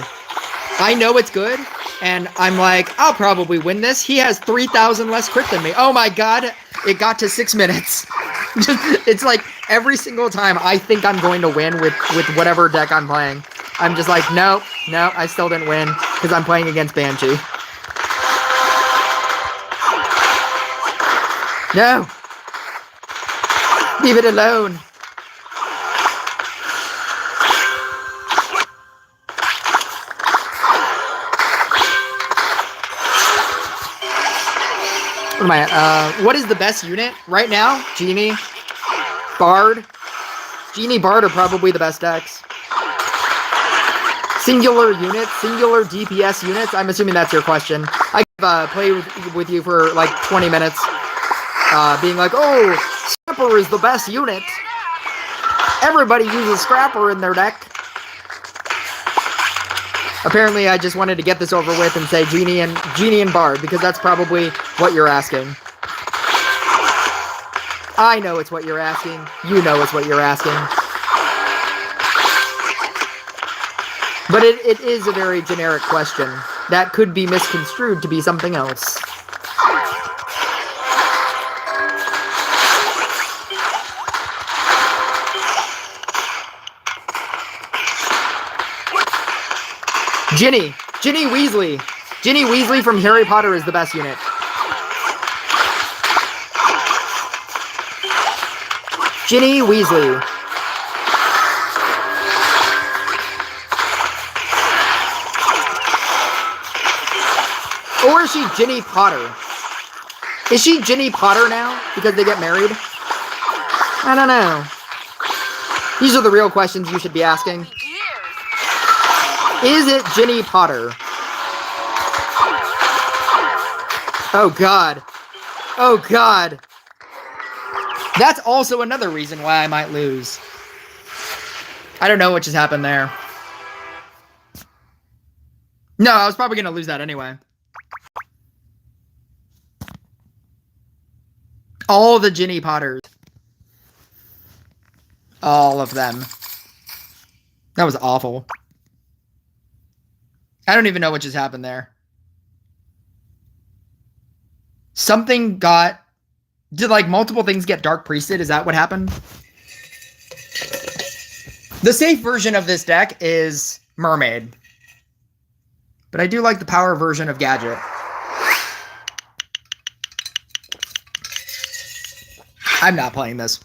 I know it's good, and I'm like, I'll probably win this. He has 3,000 less crit than me. Oh my god, it got to 6 minutes. It's like every single time I think I'm going to win with whatever deck I'm playing. I'm just like, no, I still didn't win because I'm playing against Banshee. No! Leave it alone. What am I at? What is the best unit right now? Genie, Bard. Genie, Bard are probably the best decks. Singular units, singular DPS units. I'm assuming that's your question. I could play with you for like 20 minutes, being like, oh, Scrapper is the best unit. Everybody uses Scrapper in their deck. Apparently, I just wanted to get this over with and say Genie and Bard, because that's probably what you're asking. I know it's what you're asking. You know it's what you're asking. But it is a very generic question that could be misconstrued to be something else. Ginny Weasley. Ginny Weasley from Harry Potter is the best unit. Ginny Weasley. Or is she Ginny Potter? Is she Ginny Potter now because they get married? I don't know. These are the real questions you should be asking. Is it Ginny Potter? Oh god. Oh god. That's also another reason why I might lose. I don't know what just happened there. No, I was probably going to lose that anyway. All the Ginny Potters. All of them. That was awful. I don't even know what just happened there. Something got... Did, like, multiple things get Dark Priested? Is that what happened? The safe version of this deck is Mermaid. But I do like the power version of Gadget. I'm not playing this.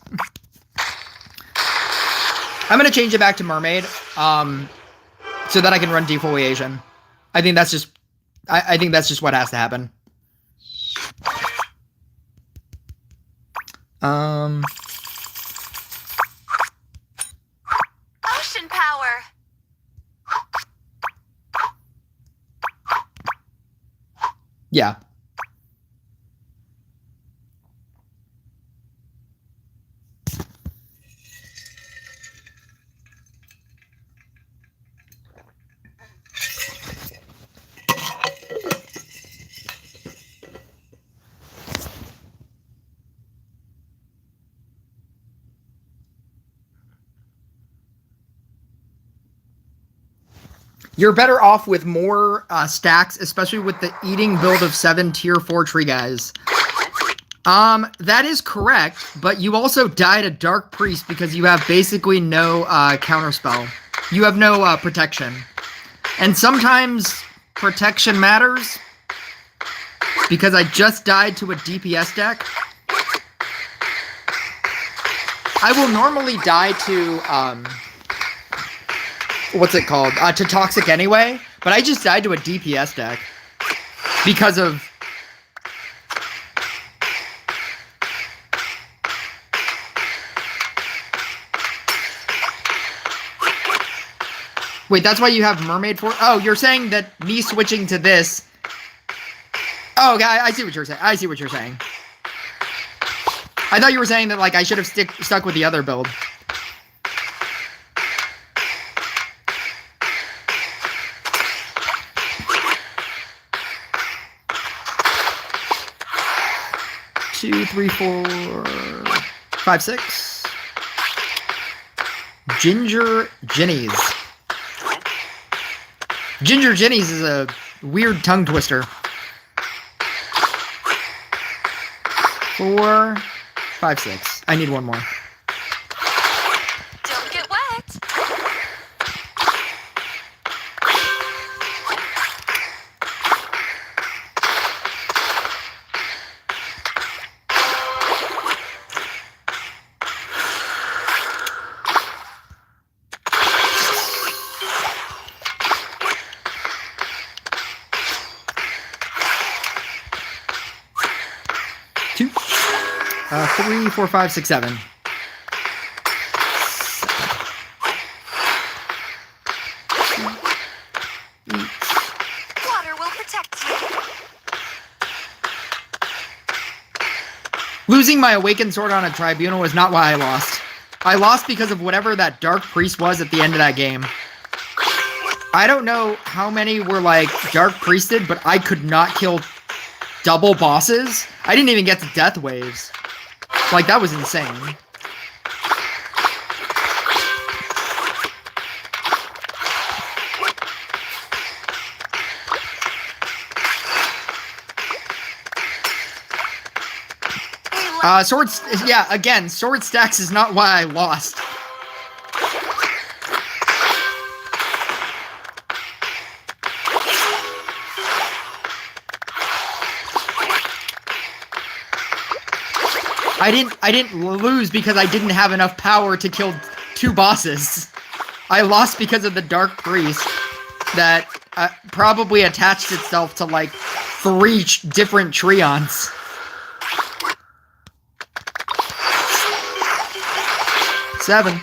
I'm going to change it back to Mermaid, so that I can run Defoliation. I think that's just... I think that's just what has to happen. Ocean power. Yeah. You're better off with more stacks, especially with the eating build of 7 tier 4 tree guys. That is correct, but you also died a Dark Priest because you have basically no counterspell. You have no protection. And sometimes protection matters because I just died to a DPS deck. I will normally die to, what's it called? To Toxic anyway, but I just died to a DPS deck because of... Wait, that's why you have Mermaid for... Oh, you're saying that me switching to this... Oh, okay, I see what you're saying. I see what you're saying. I thought you were saying that, like, I should have stuck with the other build. Two, three, 4, 5, 6. Ginger Jennies. Ginger Jennies is a weird tongue twister. 4, 5, 6. I need one more. Don't get wet. Two. 3, 4, 5, 6, 7. Water will protect you. Losing my Awakened Sword on a Tribunal is not why I lost. I lost because of whatever that Dark Priest was at the end of that game. I don't know how many were, like, Dark Priested, but I could not kill double bosses. I didn't even get to Death Waves. Like, that was insane. Swords, yeah, again, sword stacks is not why I lost. I didn't lose because I didn't have enough power to kill 2 bosses. I lost because of the Dark Priest that probably attached itself to like 3 different Treants. Seven.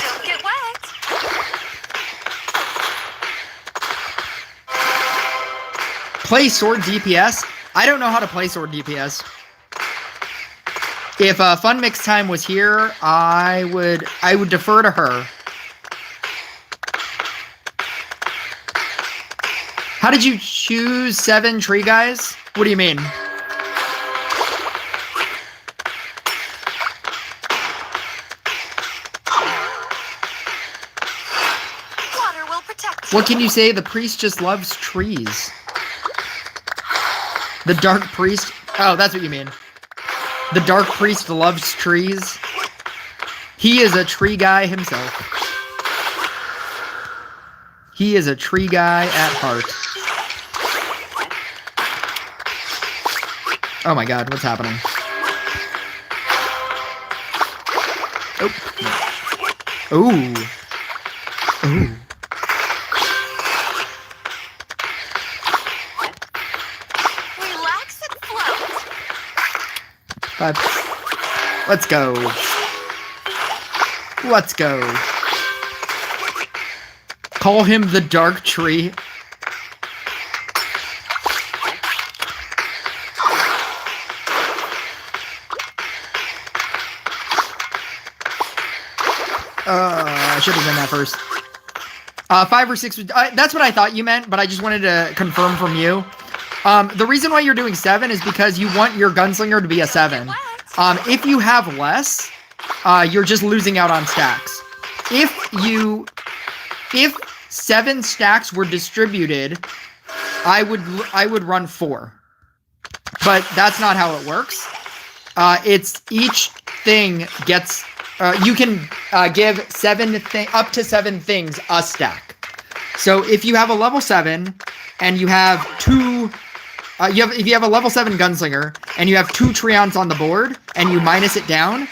Don't get wet. Play sword DPS? I don't know how to play sword DPS. If Fun Mix Time was here, I would defer to her. How did you choose 7 tree guys? What do you mean? Water will protect you. What can you say? The priest just loves trees. The Dark Priest? Oh, that's what you mean. The Dark Priest loves trees. He is a tree guy himself. He is a tree guy at heart. Oh my god, what's happening? Oh. Ooh. Ooh. Relax and float. 5. Let's go. Let's go. Call him the Dark Tree. I should have done that first. 5 or 6. That's what I thought you meant, but I just wanted to confirm from you. The reason why you're doing 7 is because you want your gunslinger to be a 7. If you have less, you're just losing out on stacks. If 7 stacks were distributed, I would run 4. But that's not how it works. It's each thing gets. You can give up to 7 things a stack. So if you have a level 7 and you have 2, if you have a level 7 gunslinger and you have 2 Treants on the board and you minus it down,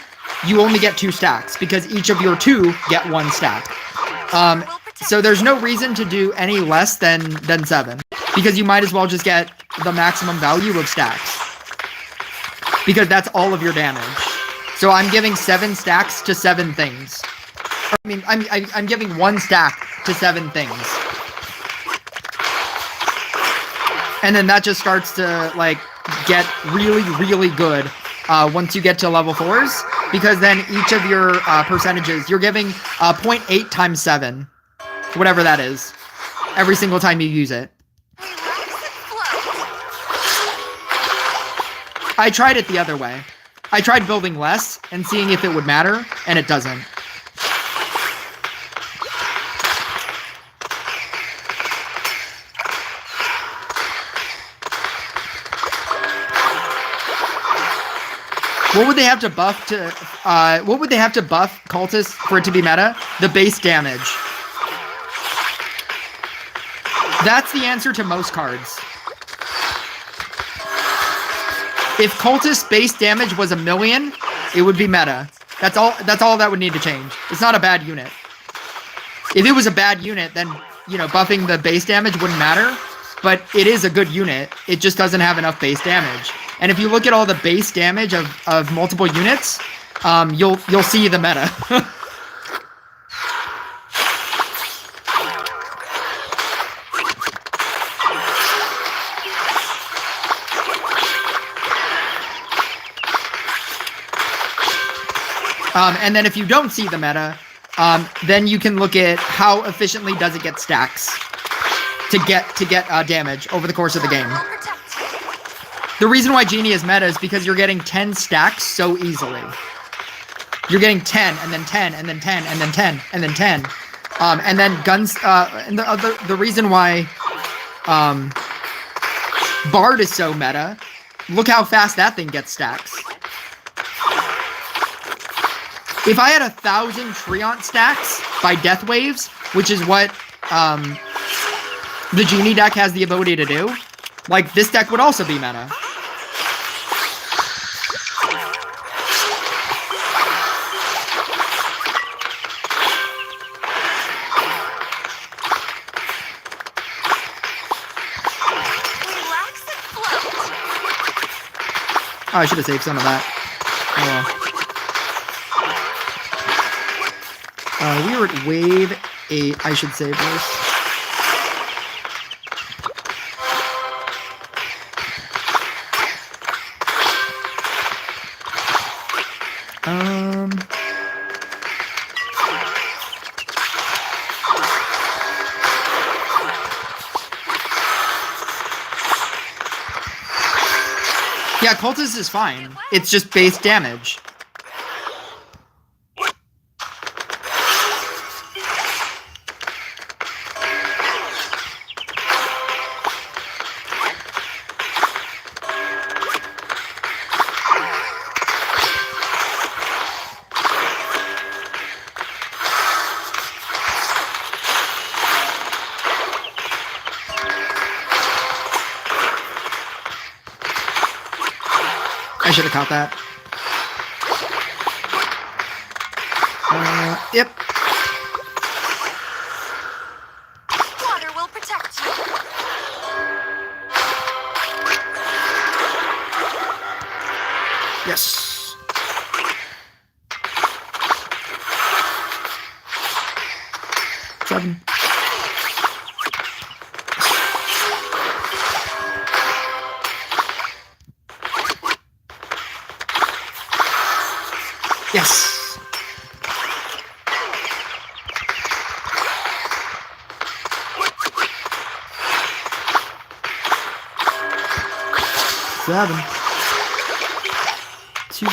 you only get 2 stacks because each of your 2 get 1 stack. So there's no reason to do any less than 7 because you might as well just get the maximum value of stacks because that's all of your damage. So I'm giving 7 stacks to 7 things. I mean, I'm giving 1 stack to 7 things. And then that just starts to, like, get really, really good once you get to level 4s. Because then each of your percentages, you're giving 0.8 times 7. Whatever that is. Every single time you use it. I tried it the other way. I tried building less and seeing if it would matter, and it doesn't. What would they have to buff to? What would they have to buff cultists for it to be meta? The base damage. That's the answer to most cards. If cultist base damage was 1,000,000, it would be meta. That's all that would need to change. It's not a bad unit. If it was a bad unit, then, you know, buffing the base damage wouldn't matter. But it is a good unit. It just doesn't have enough base damage. And if you look at all the base damage of multiple units, you'll see the meta. And then if you don't see the meta, then you can look at how efficiently does it get stacks to get damage over the course of the game. The reason why Genie is meta is because you're getting 10 stacks so easily. You're getting 10, and then 10, and then 10, and then 10, and then 10. And then guns, and the reason why Bard is so meta, look how fast that thing gets stacks. If I had 1,000 Treant stacks by Death Waves, which is what the Genie deck has the ability to do, like, this deck would also be meta. Oh, I should have saved some of that. Oh well. We were at wave 8. I should save this. Yeah, Cultist is fine. It's just base damage. I should have caught that. Yep. Water will protect you. Yes. Seven. Yes. 7, 2,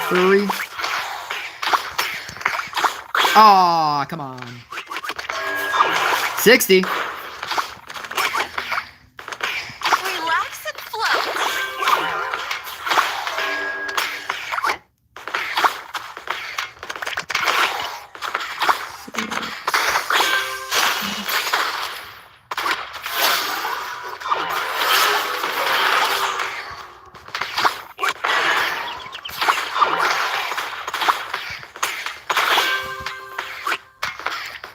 3. Aw, come on. 60. Relax and float.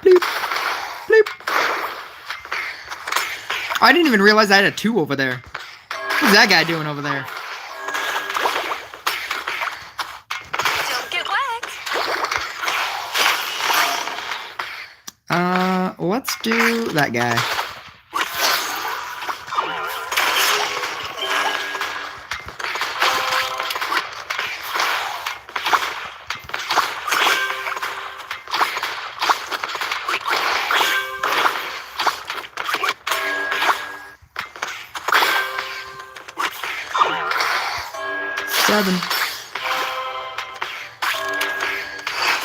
Bloop, bloop. I didn't even realize I had a 2 over there. What's that guy doing over there? Don't get wet. Let's do that guy. Seven.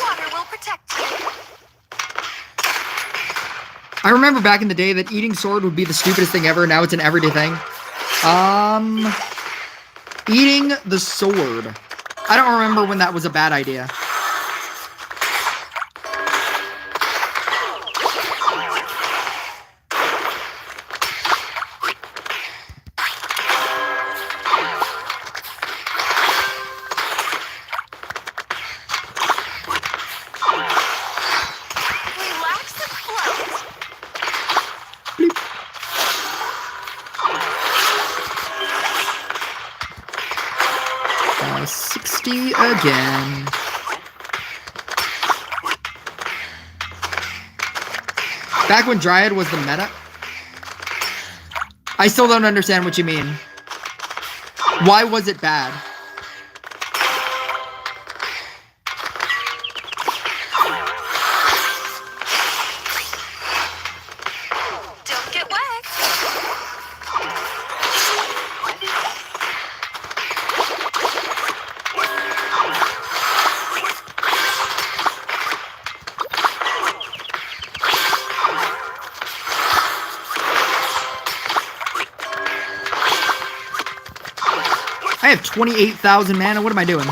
Water will protect you. I remember back in the day that eating sword would be the stupidest thing ever. Now it's an everyday thing. Eating the sword. I don't remember when that was a bad idea. Relax and float. 60 again. Back when Dryad was the meta? I still don't understand what you mean. Why was it bad? Don't get wet. I have 28,000 mana. What am I doing?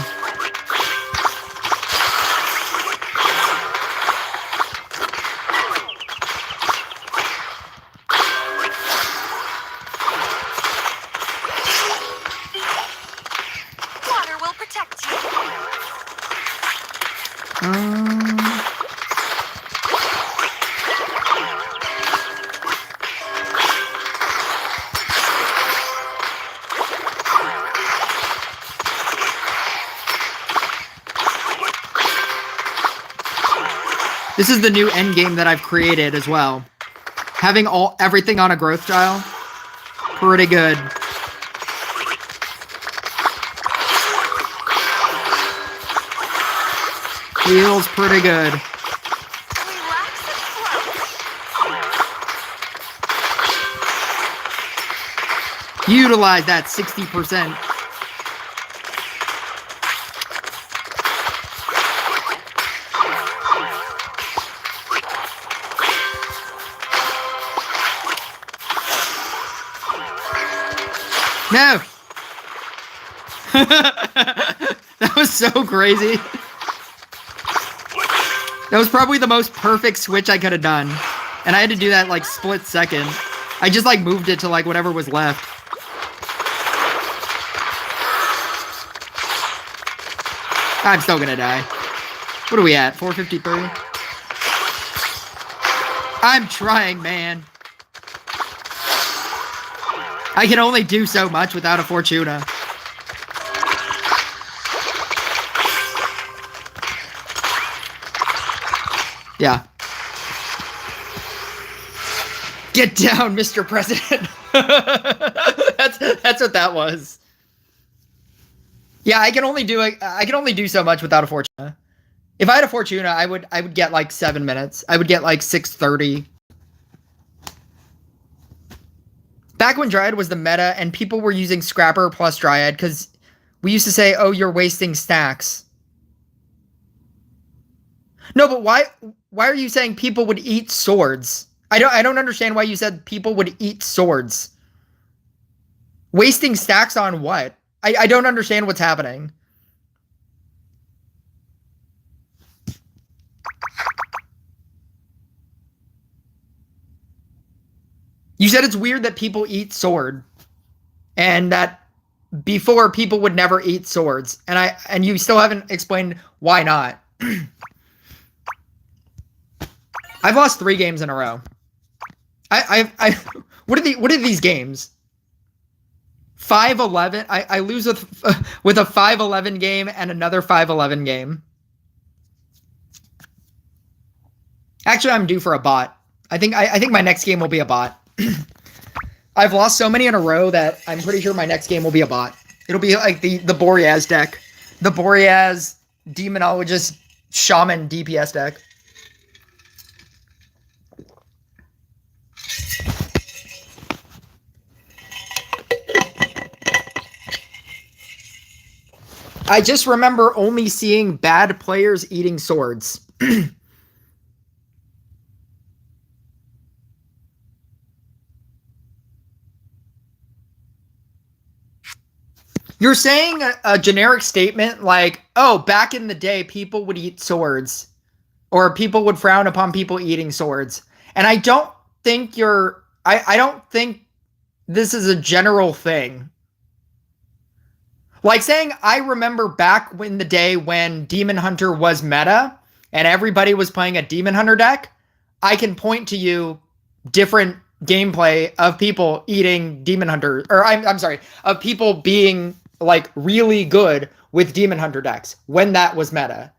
Water will protect you. This is the new end game that I've created as well. Having everything on a growth tile. Pretty good. Feels pretty good. Relax and float. Utilize that 60%. No! That was so crazy. That was probably the most perfect switch I could have done. And I had to do that like split second. I just like moved it to like whatever was left. I'm still gonna die. What are we at? 453? I'm trying, man. I can only do so much without a Fortuna. Yeah. Get down, Mr. President. That's what that was. Yeah, I can only do so much without a Fortuna. If I had a Fortuna, I would get like 7 minutes. I would get like 630. back when Dryad was the meta and people were using Scrapper plus Dryad because we used to say, oh, you're wasting stacks. No, but why are you saying people would eat swords? I don't understand why you said people would eat swords. Wasting stacks on what? I don't understand what's happening. You said it's weird that people eat sword, and that before people would never eat swords, and you still haven't explained why not. I've lost 3 games in a row. What are these games? 5-11. I lose with a 5-11 game and another 5-11 game. Actually, I'm due for a bot. I think my next game will be a bot. I've lost so many in a row that I'm pretty sure my next game will be a bot. It'll be like the Boreas deck. The Boreas Demonologist Shaman DPS deck. I just remember only seeing bad players eating swords. You're saying a generic statement like, oh, back in the day, people would eat swords. Or people would frown upon people eating swords. And I don't think I don't think this is a general thing. Like saying, I remember back in the day when Demon Hunter was meta and everybody was playing a Demon Hunter deck, I can point to you different gameplay of people eating Demon Hunter, or I'm sorry, of people being like really good with Demon Hunter decks when that was meta.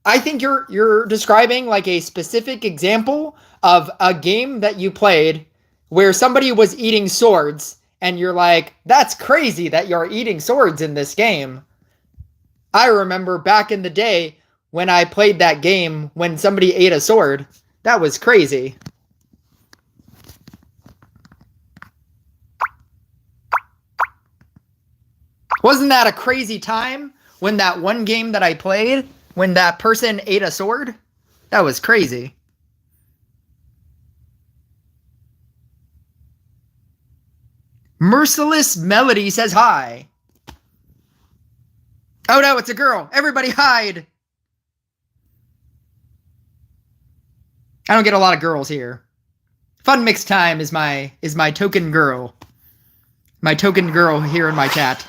I think you're describing like a specific example of a game that you played where somebody was eating swords and you're like, that's crazy that you're eating swords in this game. I remember back in the day when I played that game when somebody ate a sword. That was crazy. Wasn't that a crazy time when that one game that I played, when that person ate a sword? That was crazy. Merciless Melody says hi. Oh no, it's a girl. Everybody hide. I don't get a lot of girls here. Fun Mix Time is my token girl. My token girl here in my chat.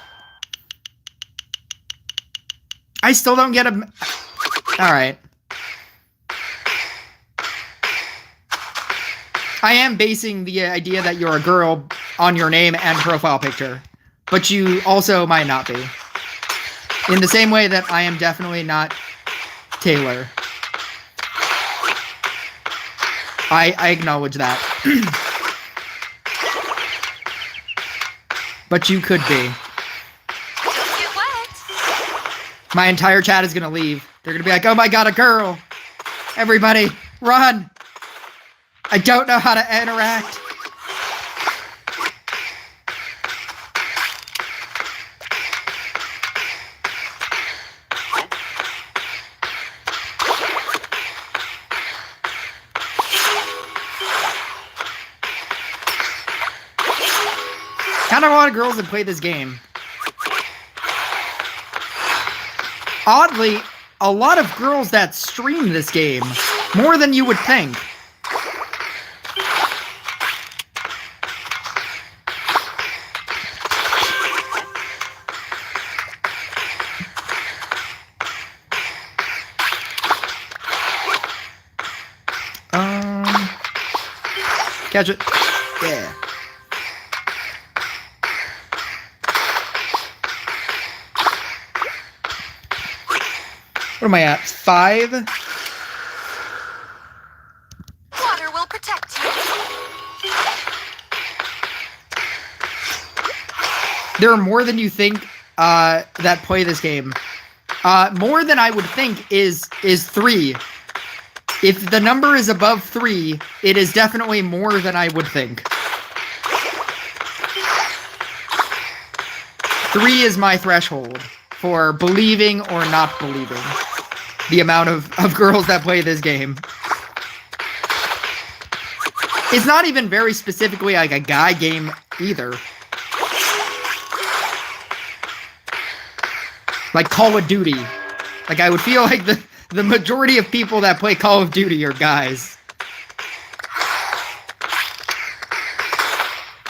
I still don't get a... Alright. I am basing the idea that you're a girl on your name and profile picture. But you also might not be. In the same way that I am definitely not Taylor. I acknowledge that. But you could be. Don't get wet. My entire chat is gonna leave. They're gonna be like, oh my god, a girl! Everybody, run! I don't know how to interact. Not a lot of girls that play this game. Oddly, a lot of girls that stream this game. More than you would think. Catch it. Yeah. What am I at? 5? Water will protect you. There are more than you think that play this game. More than I would think is 3. If the number is above 3, it is definitely more than I would think. 3 is my threshold for believing or not believing the amount of girls that play this game. It's not even very specifically like a guy game either. Like Call of Duty. Like I would feel like the majority of people that play Call of Duty are guys.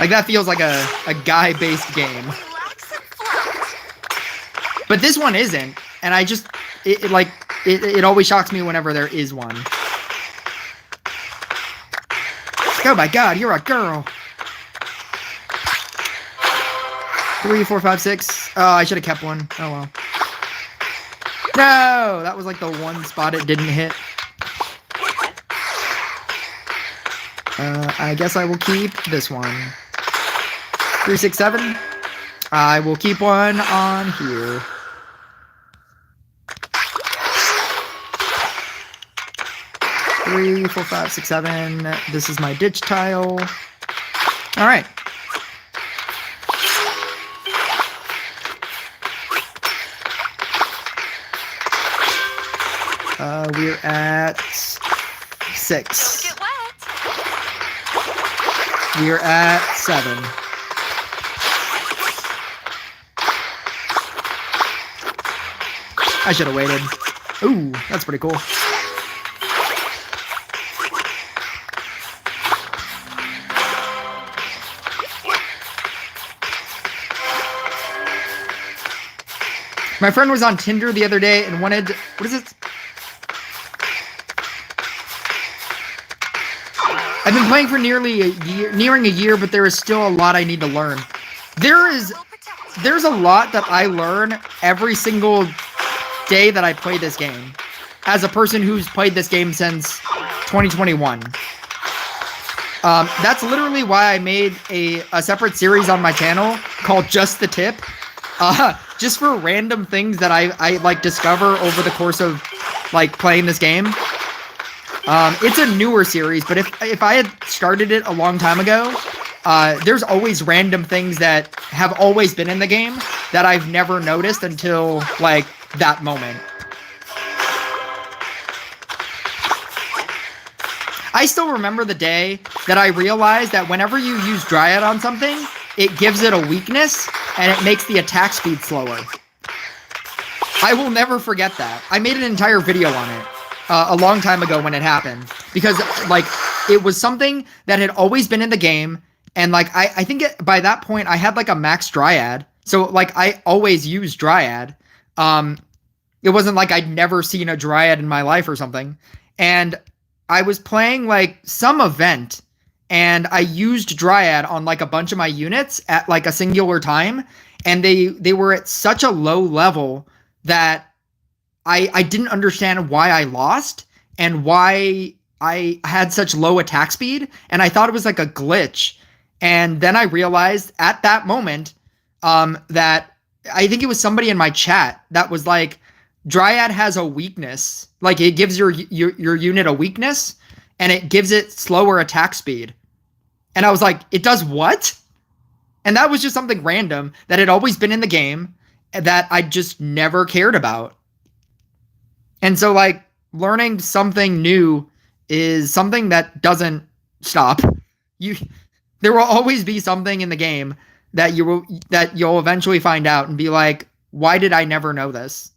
Like that feels like a guy-based game. But this one isn't, and I just it always shocks me whenever there is one. Oh my god, you're a girl. 3, 4, 5, 6. Oh, I should have kept one. Oh well. No, that was like the one spot it didn't hit. I guess I will keep this one. 3, 6, 7. I will keep one on here. Three, 4, 5, 6, 7. This is my ditch tile. All right. We're at 6. Don't get wet. We're at 7. I should have waited. Ooh, that's pretty cool. My friend was on Tinder the other day and wanted... What is it? I've been playing for nearly a year, nearing a year, but there is still a lot I need to learn. There's a lot that I learn every single day that I play this game. As a person who's played this game since 2021. That's literally why I made a separate series on my channel called Just the Tip. Just for random things that I like discover over the course of like playing this game. It's a newer series, but if I had started it a long time ago, there's always random things that have always been in the game that I've never noticed until like that moment. I still remember the day that I realized that whenever you use Dryad on something, it gives it a weakness, and it makes the attack speed slower. I will never forget that. I made an entire video on it a long time ago when it happened. Because, like, it was something that had always been in the game, and, like, I think by that point, I had, like, a max Dryad. So, like, I always used Dryad. It wasn't like I'd never seen a Dryad in my life or something. And I was playing, like, some event, and I used Dryad on like a bunch of my units at like a singular time, and they were at such a low level that I didn't understand why I lost and why I had such low attack speed, and I thought it was like a glitch. And then I realized at that moment that I think it was somebody in my chat that was like, Dryad has a weakness, like it gives your unit a weakness, and it gives it slower attack speed. And I was like, it does what? And that was just something random that had always been in the game that I just never cared about. And so, like, learning something new is something that doesn't stop. There will always be something in the game that you'll eventually find out and be like, why did I never know this?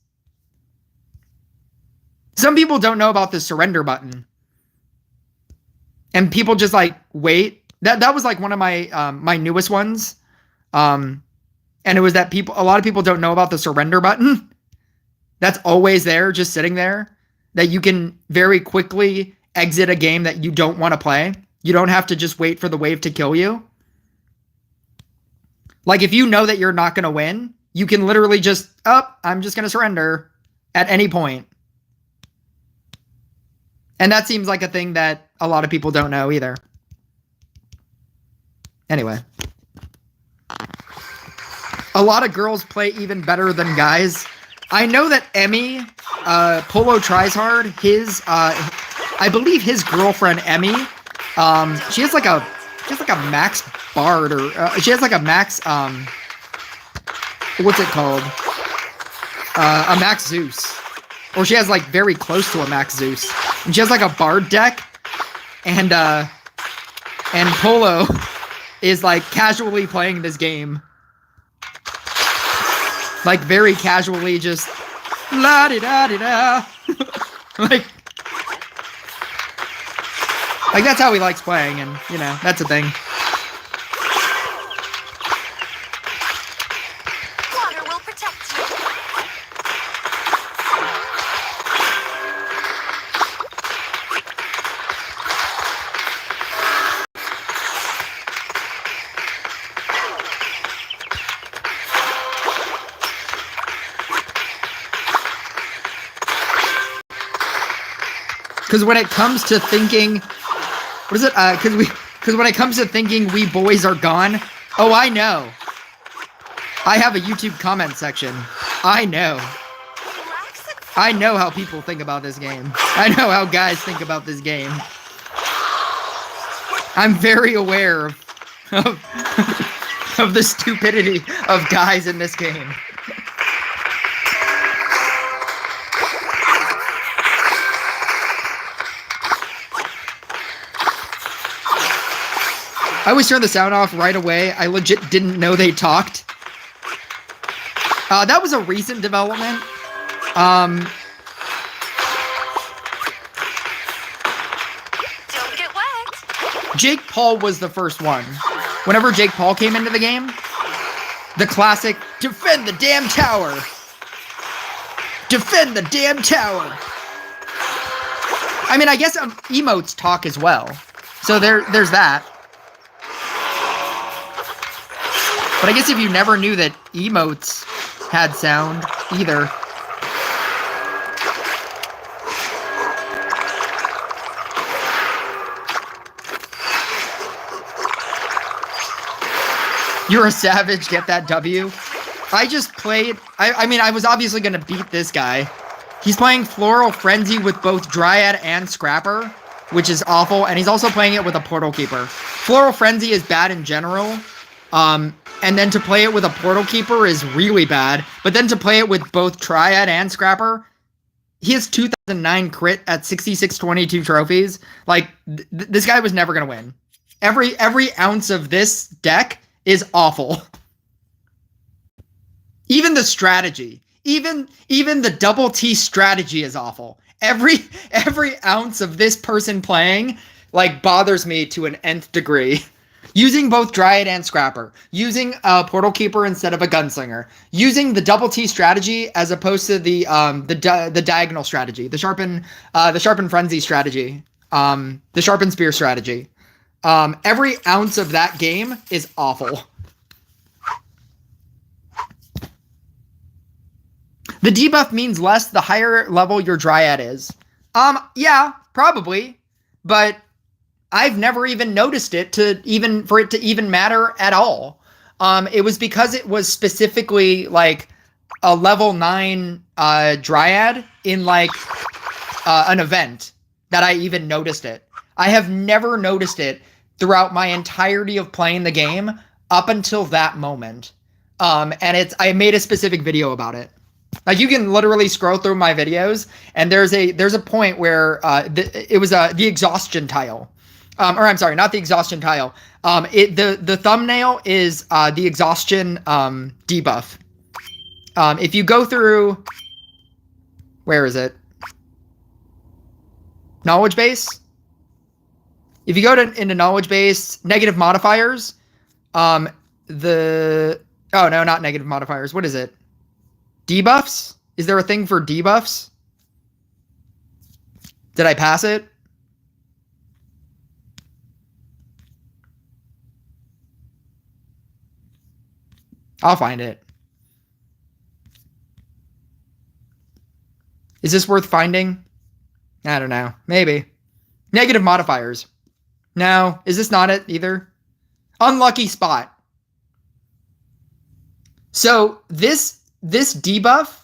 Some people don't know about the surrender button. And people just like wait. That was like one of my my newest ones. And it was that a lot of people don't know about the surrender button. That's always there, just sitting there, that you can very quickly exit a game that you don't want to play. You don't have to just wait for the wave to kill you. Like if you know that you're not going to win, you can literally just, I'm just going to surrender at any point. And that seems like a thing that a lot of people don't know either. Anyway. A lot of girls play even better than guys. I know that Emmy, Polo Tries Hard, I believe his girlfriend Emmy, she has like a max bard, or she has like a max what's it called? A Max Zeus. Or she has like very close to a Max Zeus. And she has like a Bard deck. And Polo is like casually playing this game. Like very casually just la di da di da. like that's how he likes playing, and you know, that's a thing. Water will protect you. Because when it comes to thinking, what is it? Because when it comes to thinking we boys are gone, oh, I know. I have a YouTube comment section. I know. I know how people think about this game. I know how guys think about this game. I'm very aware of the stupidity of guys in this game. I always turn the sound off right away. I legit didn't know they talked. That was a recent development. Don't get wet. Jake Paul was the first one. Whenever Jake Paul came into the game, the classic, defend the damn tower. Defend the damn tower. I mean, I guess emotes talk as well. So there's that. But I guess if you never knew that emotes had sound either. You're a savage, get that W. I just played, I mean, I was obviously going to beat this guy. He's playing Floral Frenzy with both Dryad and Scrapper, which is awful, and he's also playing it with a Portal Keeper. Floral Frenzy is bad in general. And then to play it with a Portal Keeper is really bad. But then to play it with both Triad and Scrapper, he has 2009 crit at 6622 trophies. Like, this guy was never going to win. Every ounce of this deck is awful. Even the strategy. Even the double T strategy is awful. Every ounce of this person playing, like, bothers me to an nth degree. Using both Dryad and Scrapper, using a Portal Keeper instead of a Gunslinger, using the double T strategy as opposed to the diagonal strategy, the Sharpen Frenzy strategy, the Sharpen Spear strategy. Every ounce of that game is awful. The debuff means less the higher level your Dryad is. Yeah, probably, but I've never even noticed it for it to even matter at all. It was because it was specifically like a level 9 Dryad in like an event that I even noticed it. I have never noticed it throughout my entirety of playing the game up until that moment. And I made a specific video about it. Like, you can literally scroll through my videos, and there's a point where it was the exhaustion tile. Or I'm sorry, not the exhaustion tile. The thumbnail is the exhaustion debuff. If you go through, where is it? Knowledge base. If you go into knowledge base, negative modifiers. Oh no, not negative modifiers. What is it? Debuffs? Is there a thing for debuffs? Did I pass it? I'll find it. Is this worth finding? I don't know. Maybe. Negative modifiers. No. Is this not it either? Unlucky spot. So this debuff,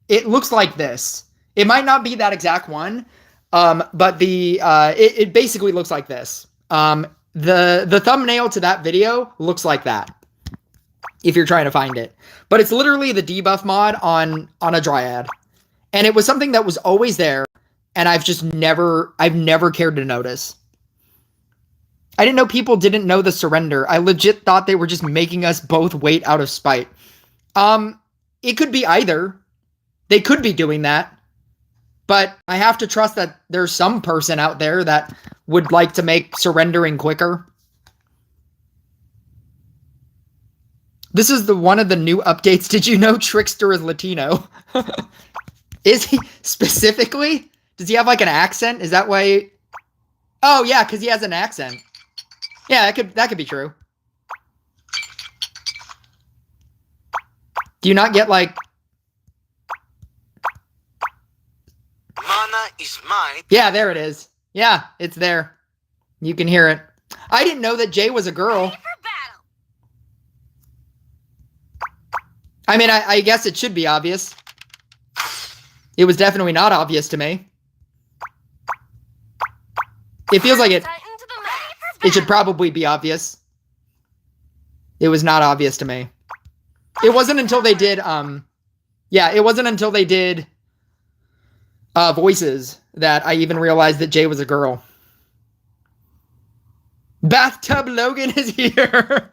it looks like this. It might not be that exact one, but it basically looks like this. The thumbnail to that video looks like that. if you're trying to find it. But it's literally the debuff mod on a Dryad. And it was something that was always there, and I've never cared to notice. I didn't know people didn't know the surrender. I legit thought they were just making us both wait out of spite. It could be either. They could be doing that. But I have to trust that there's some person out there that would like to make surrendering quicker. This is one of the new updates. Did you know Trickster is Latino? Is he specifically? Does he have like an accent? Is that why? Oh yeah, because he has an accent. Yeah, that could be true. Do you not get like? Mana is mine. Yeah, there it is. Yeah, it's there. You can hear it. I didn't know that Jay was a girl. I mean, I guess it should be obvious. It was definitely not obvious to me. It feels like it should probably be obvious. It was not obvious to me. It wasn't until they did, it wasn't until they did voices that I even realized that Jay was a girl. Bathtub Logan is here.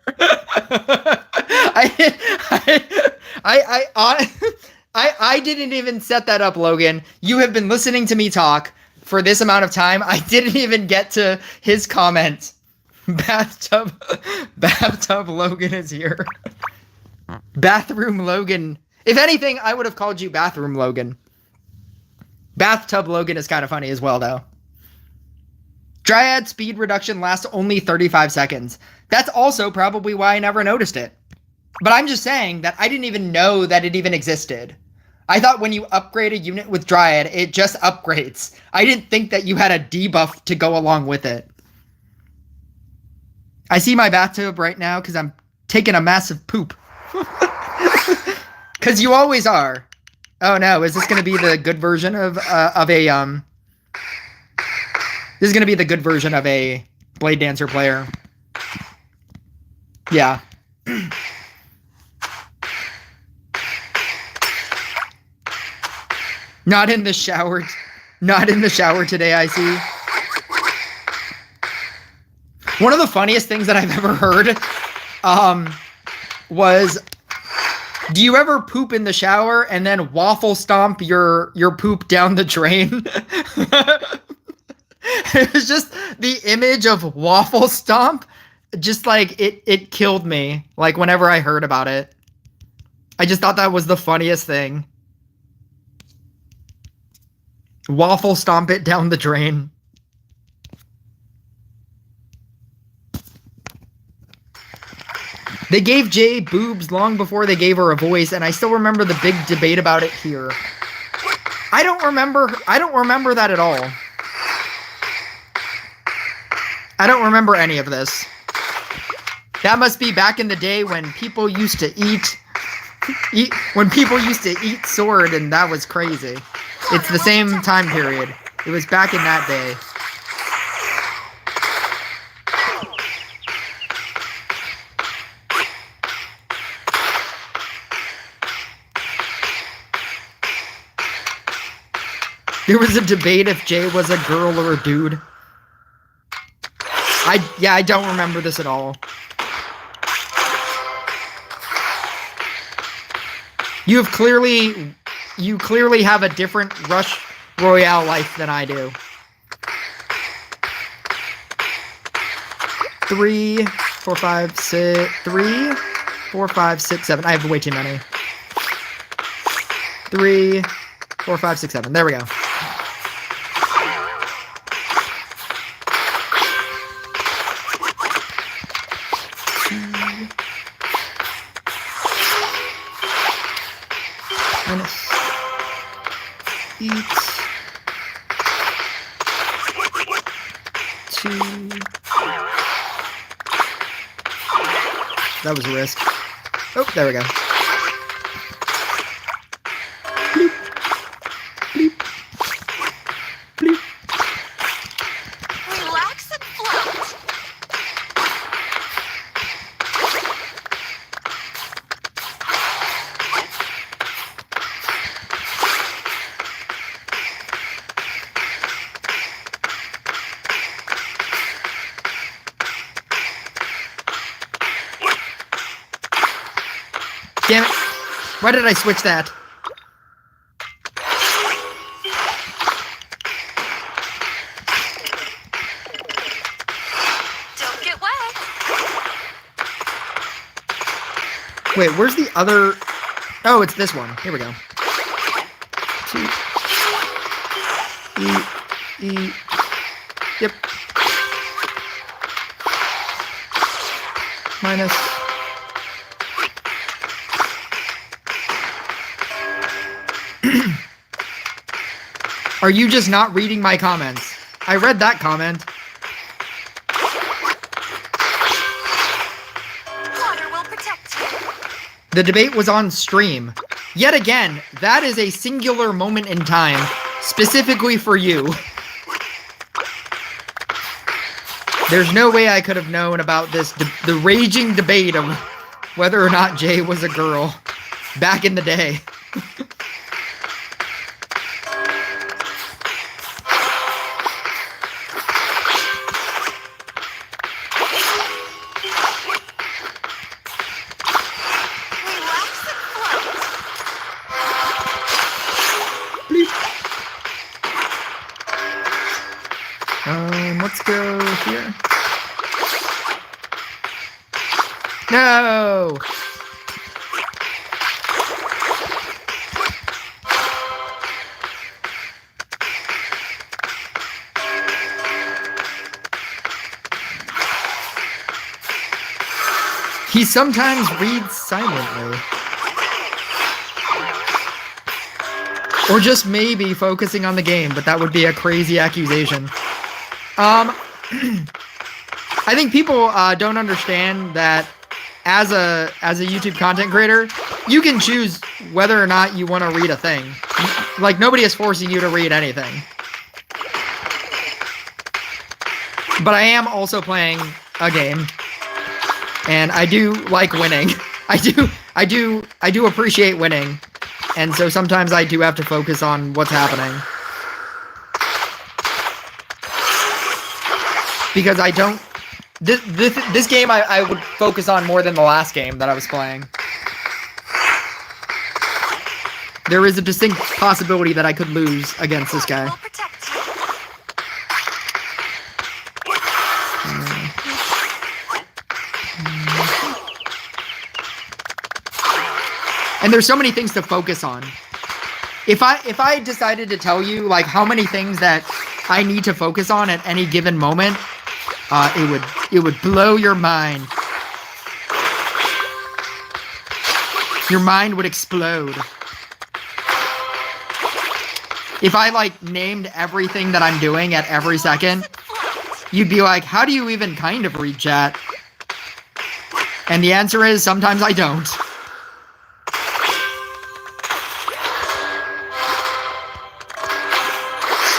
I didn't even set that up, Logan. You have been listening to me talk for this amount of time. I didn't even get to his comment. Bathtub Logan is here. Bathroom Logan. If anything, I would have called you Bathroom Logan. Bathtub Logan is kind of funny as well, though. Dryad speed reduction lasts only 35 seconds. That's also probably why I never noticed it. But I'm just saying that I didn't even know that it even existed. I thought when you upgrade a unit with Dryad, it just upgrades. I didn't think that you had a debuff to go along with it. I see my bathtub right now because I'm taking a massive poop. Because you always are. Oh no, is this going to be the good version of a This is going to be the good version of a Blade Dancer player. Yeah. Not in the shower. Not in the shower today, I see. One of the funniest things that I've ever heard was, do you ever poop in the shower and then waffle stomp your poop down the drain? It was just the image of waffle stomp. Just like it killed me. Like whenever I heard about it, I just thought that was the funniest thing. Waffle stomp it down the drain. They gave Jay boobs long before they gave her a voice, and I still remember the big debate about it here. I don't remember that at all. I don't remember any of this. That must be back in the day when people used to eat sword, and that was crazy. It's the same time period. It was back in that day. There was a debate if Jay was a girl or a dude. I don't remember this at all. You clearly have a different Rush Royale life than I do. 3, 4, 5, 6, 3, 4, 5, 6, 7. I have way too many. 3, 4, 5, 6, 7. There we go. Eats 2. That was a risk. Oh, there we go. Bloop. Bloop. Bloop. Relax and float. Damn it. Why did I switch that? Don't get wet. Wait, where's the other... Oh, it's this one. Here we go. E. Yep. Minus. Are you just not reading my comments? I read that comment. Water will protect you. The debate was on stream. Yet again, that is a singular moment in time, specifically for you. There's no way I could have known about this, the raging debate of whether or not Jay was a girl back in the day. Relax and float. Let's go here. No! He sometimes reads silently. Or just maybe focusing on the game, but that would be a crazy accusation. I think people don't understand that as a YouTube content creator, you can choose whether or not you want to read a thing. Like, nobody is forcing you to read anything. But I am also playing a game, and I do like winning. I do appreciate winning, and so sometimes I do have to focus on what's happening. Because I don't... This game I would focus on more than the last game that I was playing. There is a distinct possibility that I could lose against this guy. Water will protect you. And there's so many things to focus on. If I decided to tell you like how many things that I need to focus on at any given moment, it would blow your mind. Your mind would explode. If I like named everything that I'm doing at every second, you'd be like, how do you even kind of read chat? And the answer is sometimes I don't.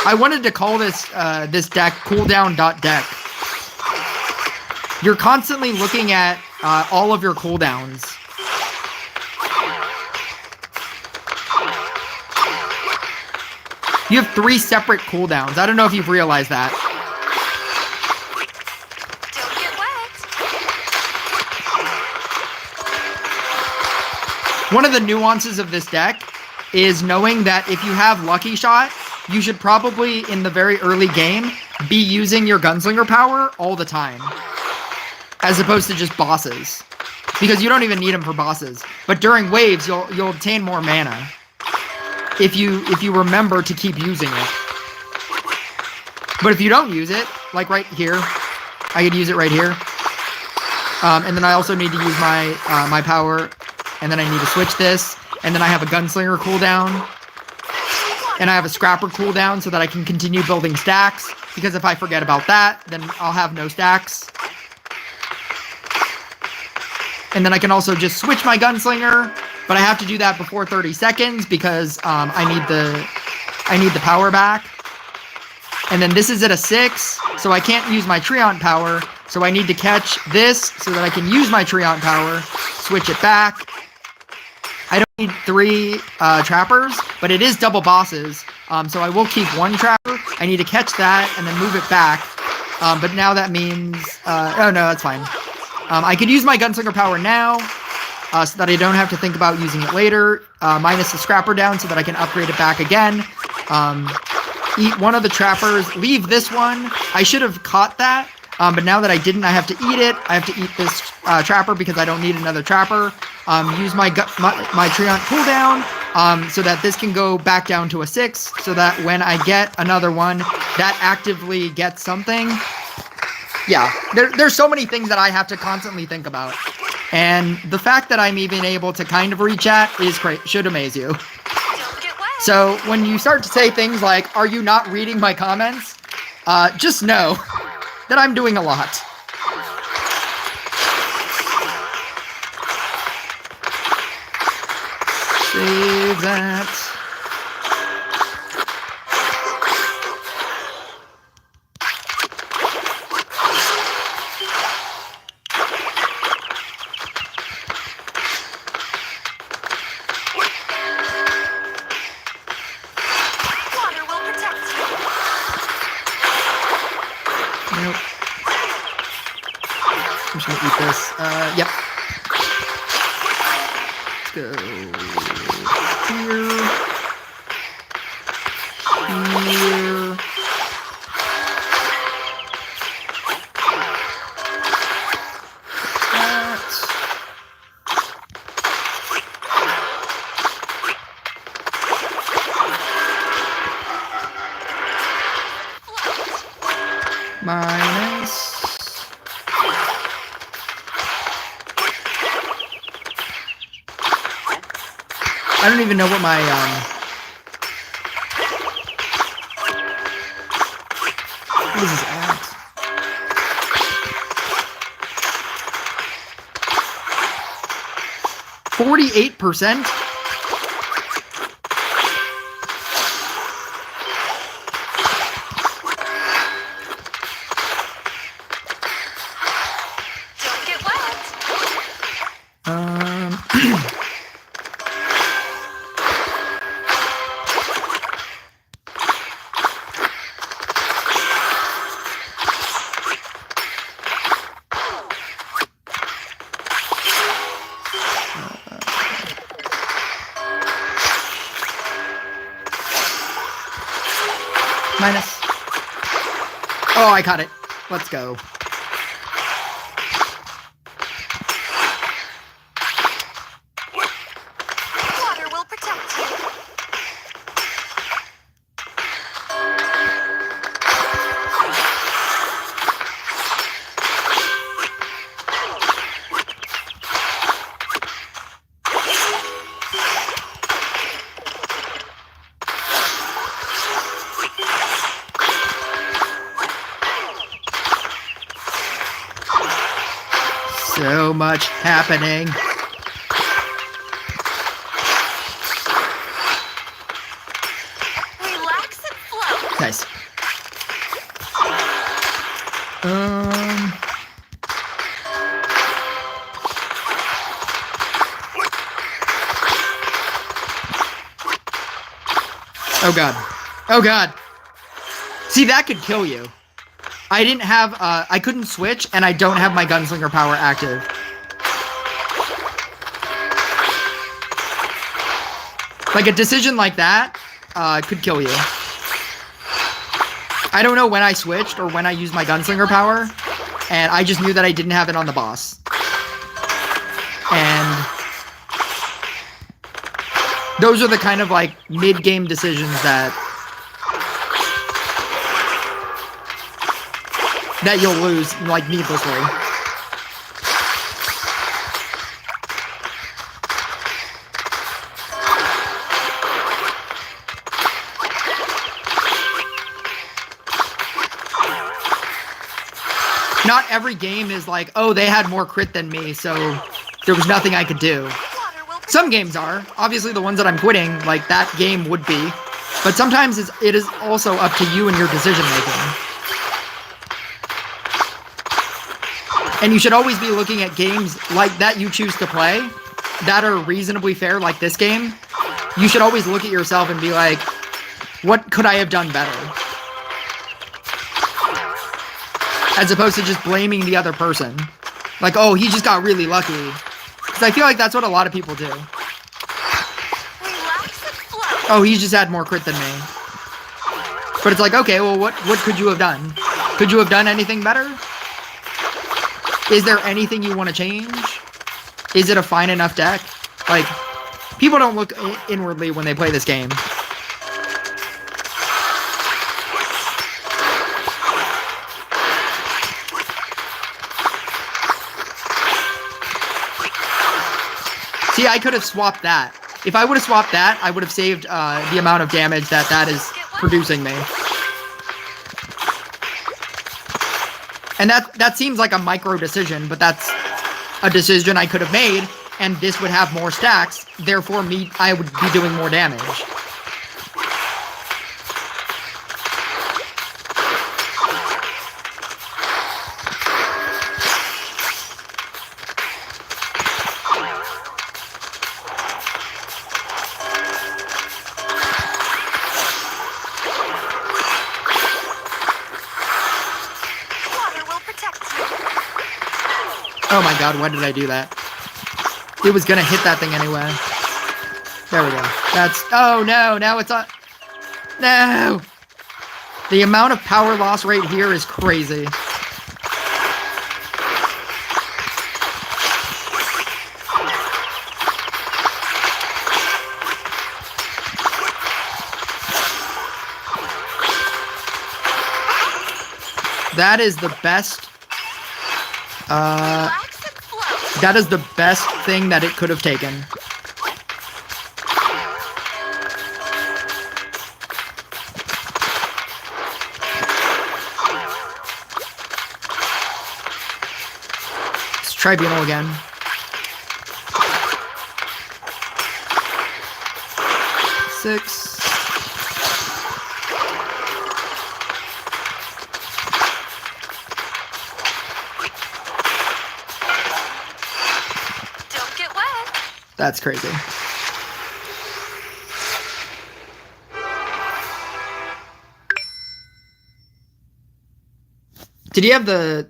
I wanted to call this this deck cooldown.deck. You're constantly looking at all of your cooldowns. You have 3 separate cooldowns. I don't know if you've realized that. Don't get wet. One of the nuances of this deck is knowing that if you have Lucky Shot, you should probably, in the very early game, be using your Gunslinger power all the time. As opposed to just bosses. Because you don't even need them for bosses. But during waves, you'll obtain more mana. If you remember to keep using it. But if you don't use it, like right here, I could use it right here. And then I also need to use my my power, and then I need to switch this, and then I have a Gunslinger cooldown, and I have a Scrapper cooldown so that I can continue building stacks, because if I forget about that, then I'll have no stacks. And then I can also just switch my Gunslinger, but I have to do that before 30 seconds because I need the power back. And then this is at a 6, so I can't use my Treant power, so I need to catch this so that I can use my Treant power, switch it back. I don't need 3 trappers, but it is double bosses, so I will keep 1 trapper. I need to catch that and then move it back, but now that means... oh no, that's fine. I could use my Gunslinger power now, so that I don't have to think about using it later. Minus the scrapper down so that I can upgrade it back again. Eat one of the trappers. Leave this one. I should have caught that. But now that I didn't, I have to eat it. I have to eat this trapper because I don't need another trapper. Use my Treant cooldown so that this can go back down to a 6 so that when I get another one, that actively gets something. Yeah, there's so many things that I have to constantly think about. And the fact that I'm even able to kind of reach at is great. Should amaze you. Don't get wet. So when you start to say things like, are you not reading my comments? Just know that I'm doing a lot. Save that. Water will protect you. Nope. I'm just gonna eat this. Yep. Let's go here. Here. That. Minus. I don't even know what my what is this at? %48%? Don't get wet. Minus. Oh, I caught it. Let's go. Water will protect you. So much happening. Relax and float. Nice. Oh god. Oh god. See, that could kill you. I didn't have, I couldn't switch, and I don't have my gunslinger power active. Like, a decision like that, could kill you. I don't know when I switched or when I used my gunslinger power, and I just knew that I didn't have it on the boss. And those are the kind of, like, mid-game decisions that you'll lose, like, needlessly. Not every game is like, oh, they had more crit than me, so there was nothing I could do. Water will protect Some games are. Obviously, the ones that I'm quitting, like, that game would be. But sometimes it is also up to you and your decision-making. And you should always be looking at games like that you choose to play that are reasonably fair, like this game. You should always look at yourself and be like, what could I have done better? As opposed to just blaming the other person. Like, oh, he just got really lucky. Because I feel like that's what a lot of people do. Relax and float. Oh, he just had more crit than me. But it's like, okay, well, what could you have done? Could you have done anything better? Is there anything you want to change? Is it a fine enough deck? Like, people don't look inwardly when they play this game. See, I could have swapped that. If I would have swapped that, I would have saved the amount of damage that is producing me. And that seems like a micro decision, but that's a decision I could have made, and this would have more stacks. Therefore, I would be doing more damage. Oh my god, why did I do that? It was gonna hit that thing anyway. There we go. That's... Oh no, now it's on... No! The amount of power loss right here is crazy. That is the best... that is the best thing that it could have taken. It's Tribunal again. Six. That's crazy. Did he have the...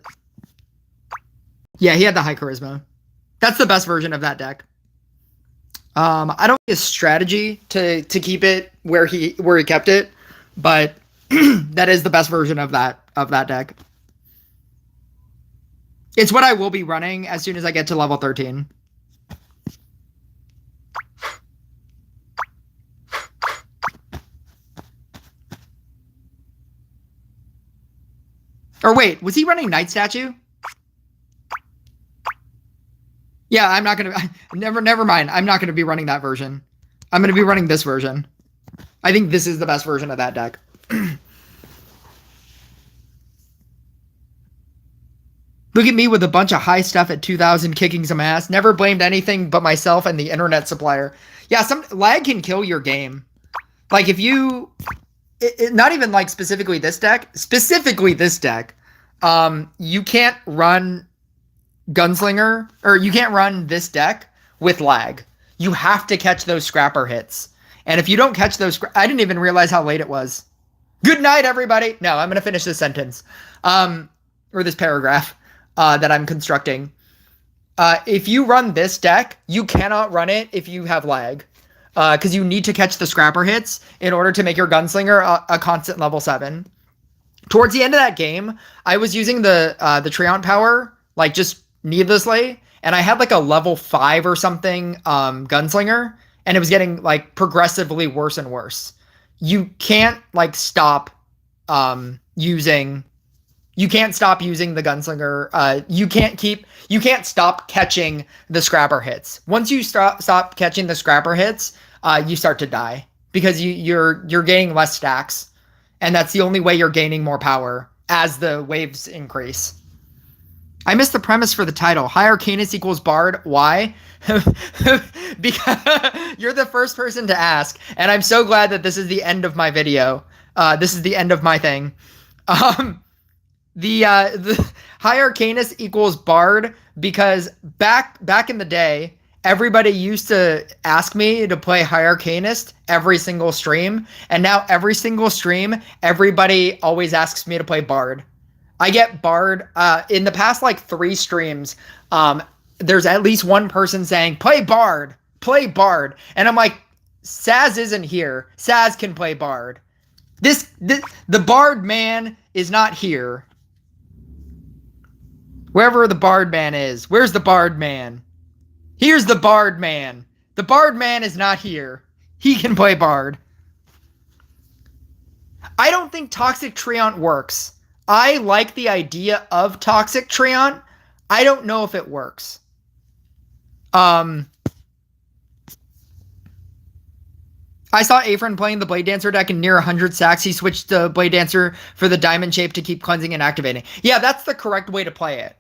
Yeah, he had the high charisma. That's the best version of that deck. I don't think his strategy to keep it where he kept it, but that is the best version of that deck. It's what I will be running as soon as I get to level 13. Or wait, was he running Night Statue? Yeah, I'm not gonna... Never mind. I'm not gonna be running that version. I'm gonna be running this version. I think this is the best version of that deck. Look at me with a bunch of high stuff at 2,000 kicking some ass. Never blamed anything but myself and the internet supplier. Yeah, some lag can kill your game. Like, if you... not even, like, specifically this deck. Specifically this deck. You can't run Gunslinger, or you can't run this deck with lag. You have to catch those scrapper hits. And if you don't catch those... I didn't even realize how late it was. Good night, everybody! No, I'm going to finish this sentence. Or this paragraph that I'm constructing. If you run this deck, you cannot run it if you have lag. Because you need to catch the scrapper hits in order to make your Gunslinger a constant level 7. Towards the end of that game, I was using the Treant power, like, just needlessly, and I had, like, a level 5 or something Gunslinger, and it was getting, like, progressively worse and worse. You can't, like, stop using... You can't stop using the Gunslinger. You can't stop catching the scrapper hits. Once you stop catching the scrapper hits, you start to die because you're gaining less stacks, and that's the only way you're gaining more power as the waves increase. I missed the premise for the title. High Arcanist equals Bard. Why? Because you're the first person to ask, and I'm so glad that this is the end of my video. This is the end of my thing. The High Arcanist equals Bard because back in the day, everybody used to ask me to play High Arcanist every single stream, and now every single stream, everybody always asks me to play Bard. I get Bard in the past like 3 streams. there's at least one person saying, play Bard, play Bard. And I'm like, Saz isn't here. Saz can play Bard. The Bard man is not here. Wherever the Bard man is. Where's the Bard man? Here's the Bard man. The Bard man is not here. He can play Bard. I don't think Toxic Treant works. I like the idea of Toxic Treant. I don't know if it works. I saw Afrin playing the Blade Dancer deck and near 100 sacks. He switched to Blade Dancer for the diamond shape to keep cleansing and activating. Yeah, that's the correct way to play it.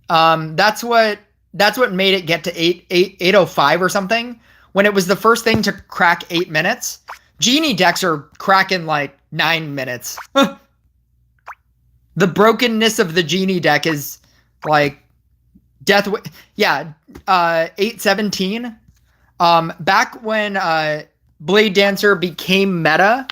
That's what made it get to 805 or something. When it was the first thing to crack 8 minutes. Genie decks are cracking like 9 minutes. The brokenness of the Genie deck is like death. Yeah, 817. Back when Blade Dancer became meta,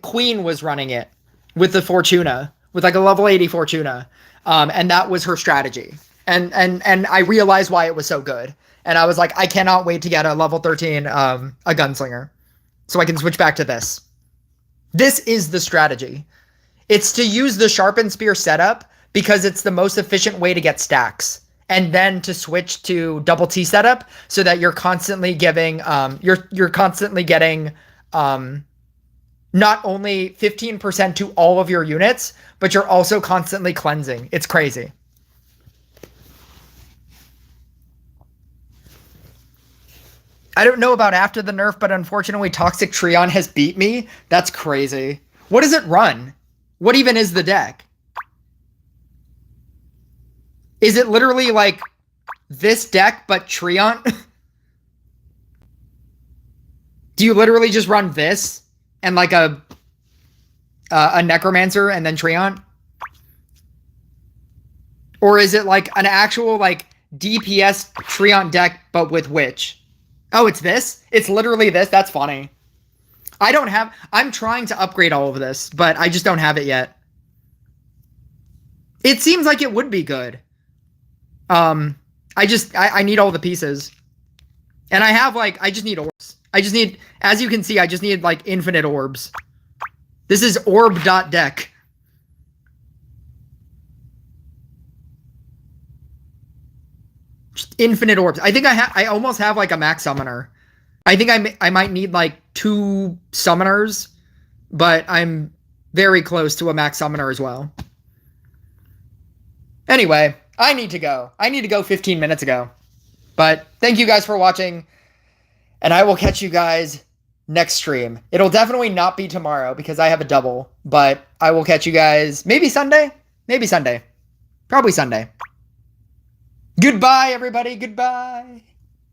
Queen was running it with the Fortuna, with like a level 80 Fortuna. And that was her strategy. And I realized why it was so good. And I was like, I cannot wait to get a level 13 a Gunslinger. So I can switch back to this. This is the strategy. It's to use the Sharpened Spear setup because it's the most efficient way to get stacks. And then to switch to double T setup so that you're constantly giving, you're constantly getting not only 15% to all of your units, but you're also constantly cleansing. It's crazy. I don't know about after the nerf, but unfortunately Toxic Treant has beat me. That's crazy. What does it run? What even is the deck? Is it literally like this deck, but Treant? Do you literally just run this and like a Necromancer and then Treant? Or is it like an actual like DPS Treant deck, but with Witch? Oh, it's this? It's literally this? That's funny. I'm trying to upgrade all of this, but I just don't have it yet. It seems like it would be good. I need all the pieces. And I just need orbs. As you can see, I just need like infinite orbs. This is orb.deck. Just infinite orbs. I think I almost have like a max summoner. I think I might need like 2 summoners, but I'm very close to a max summoner as well. Anyway, I need to go. I need to go 15 minutes ago. But thank you guys for watching, and I will catch you guys next stream. It'll definitely not be tomorrow because I have a double, but I will catch you guys maybe Sunday? Maybe Sunday. Probably Sunday. Goodbye, everybody. Goodbye.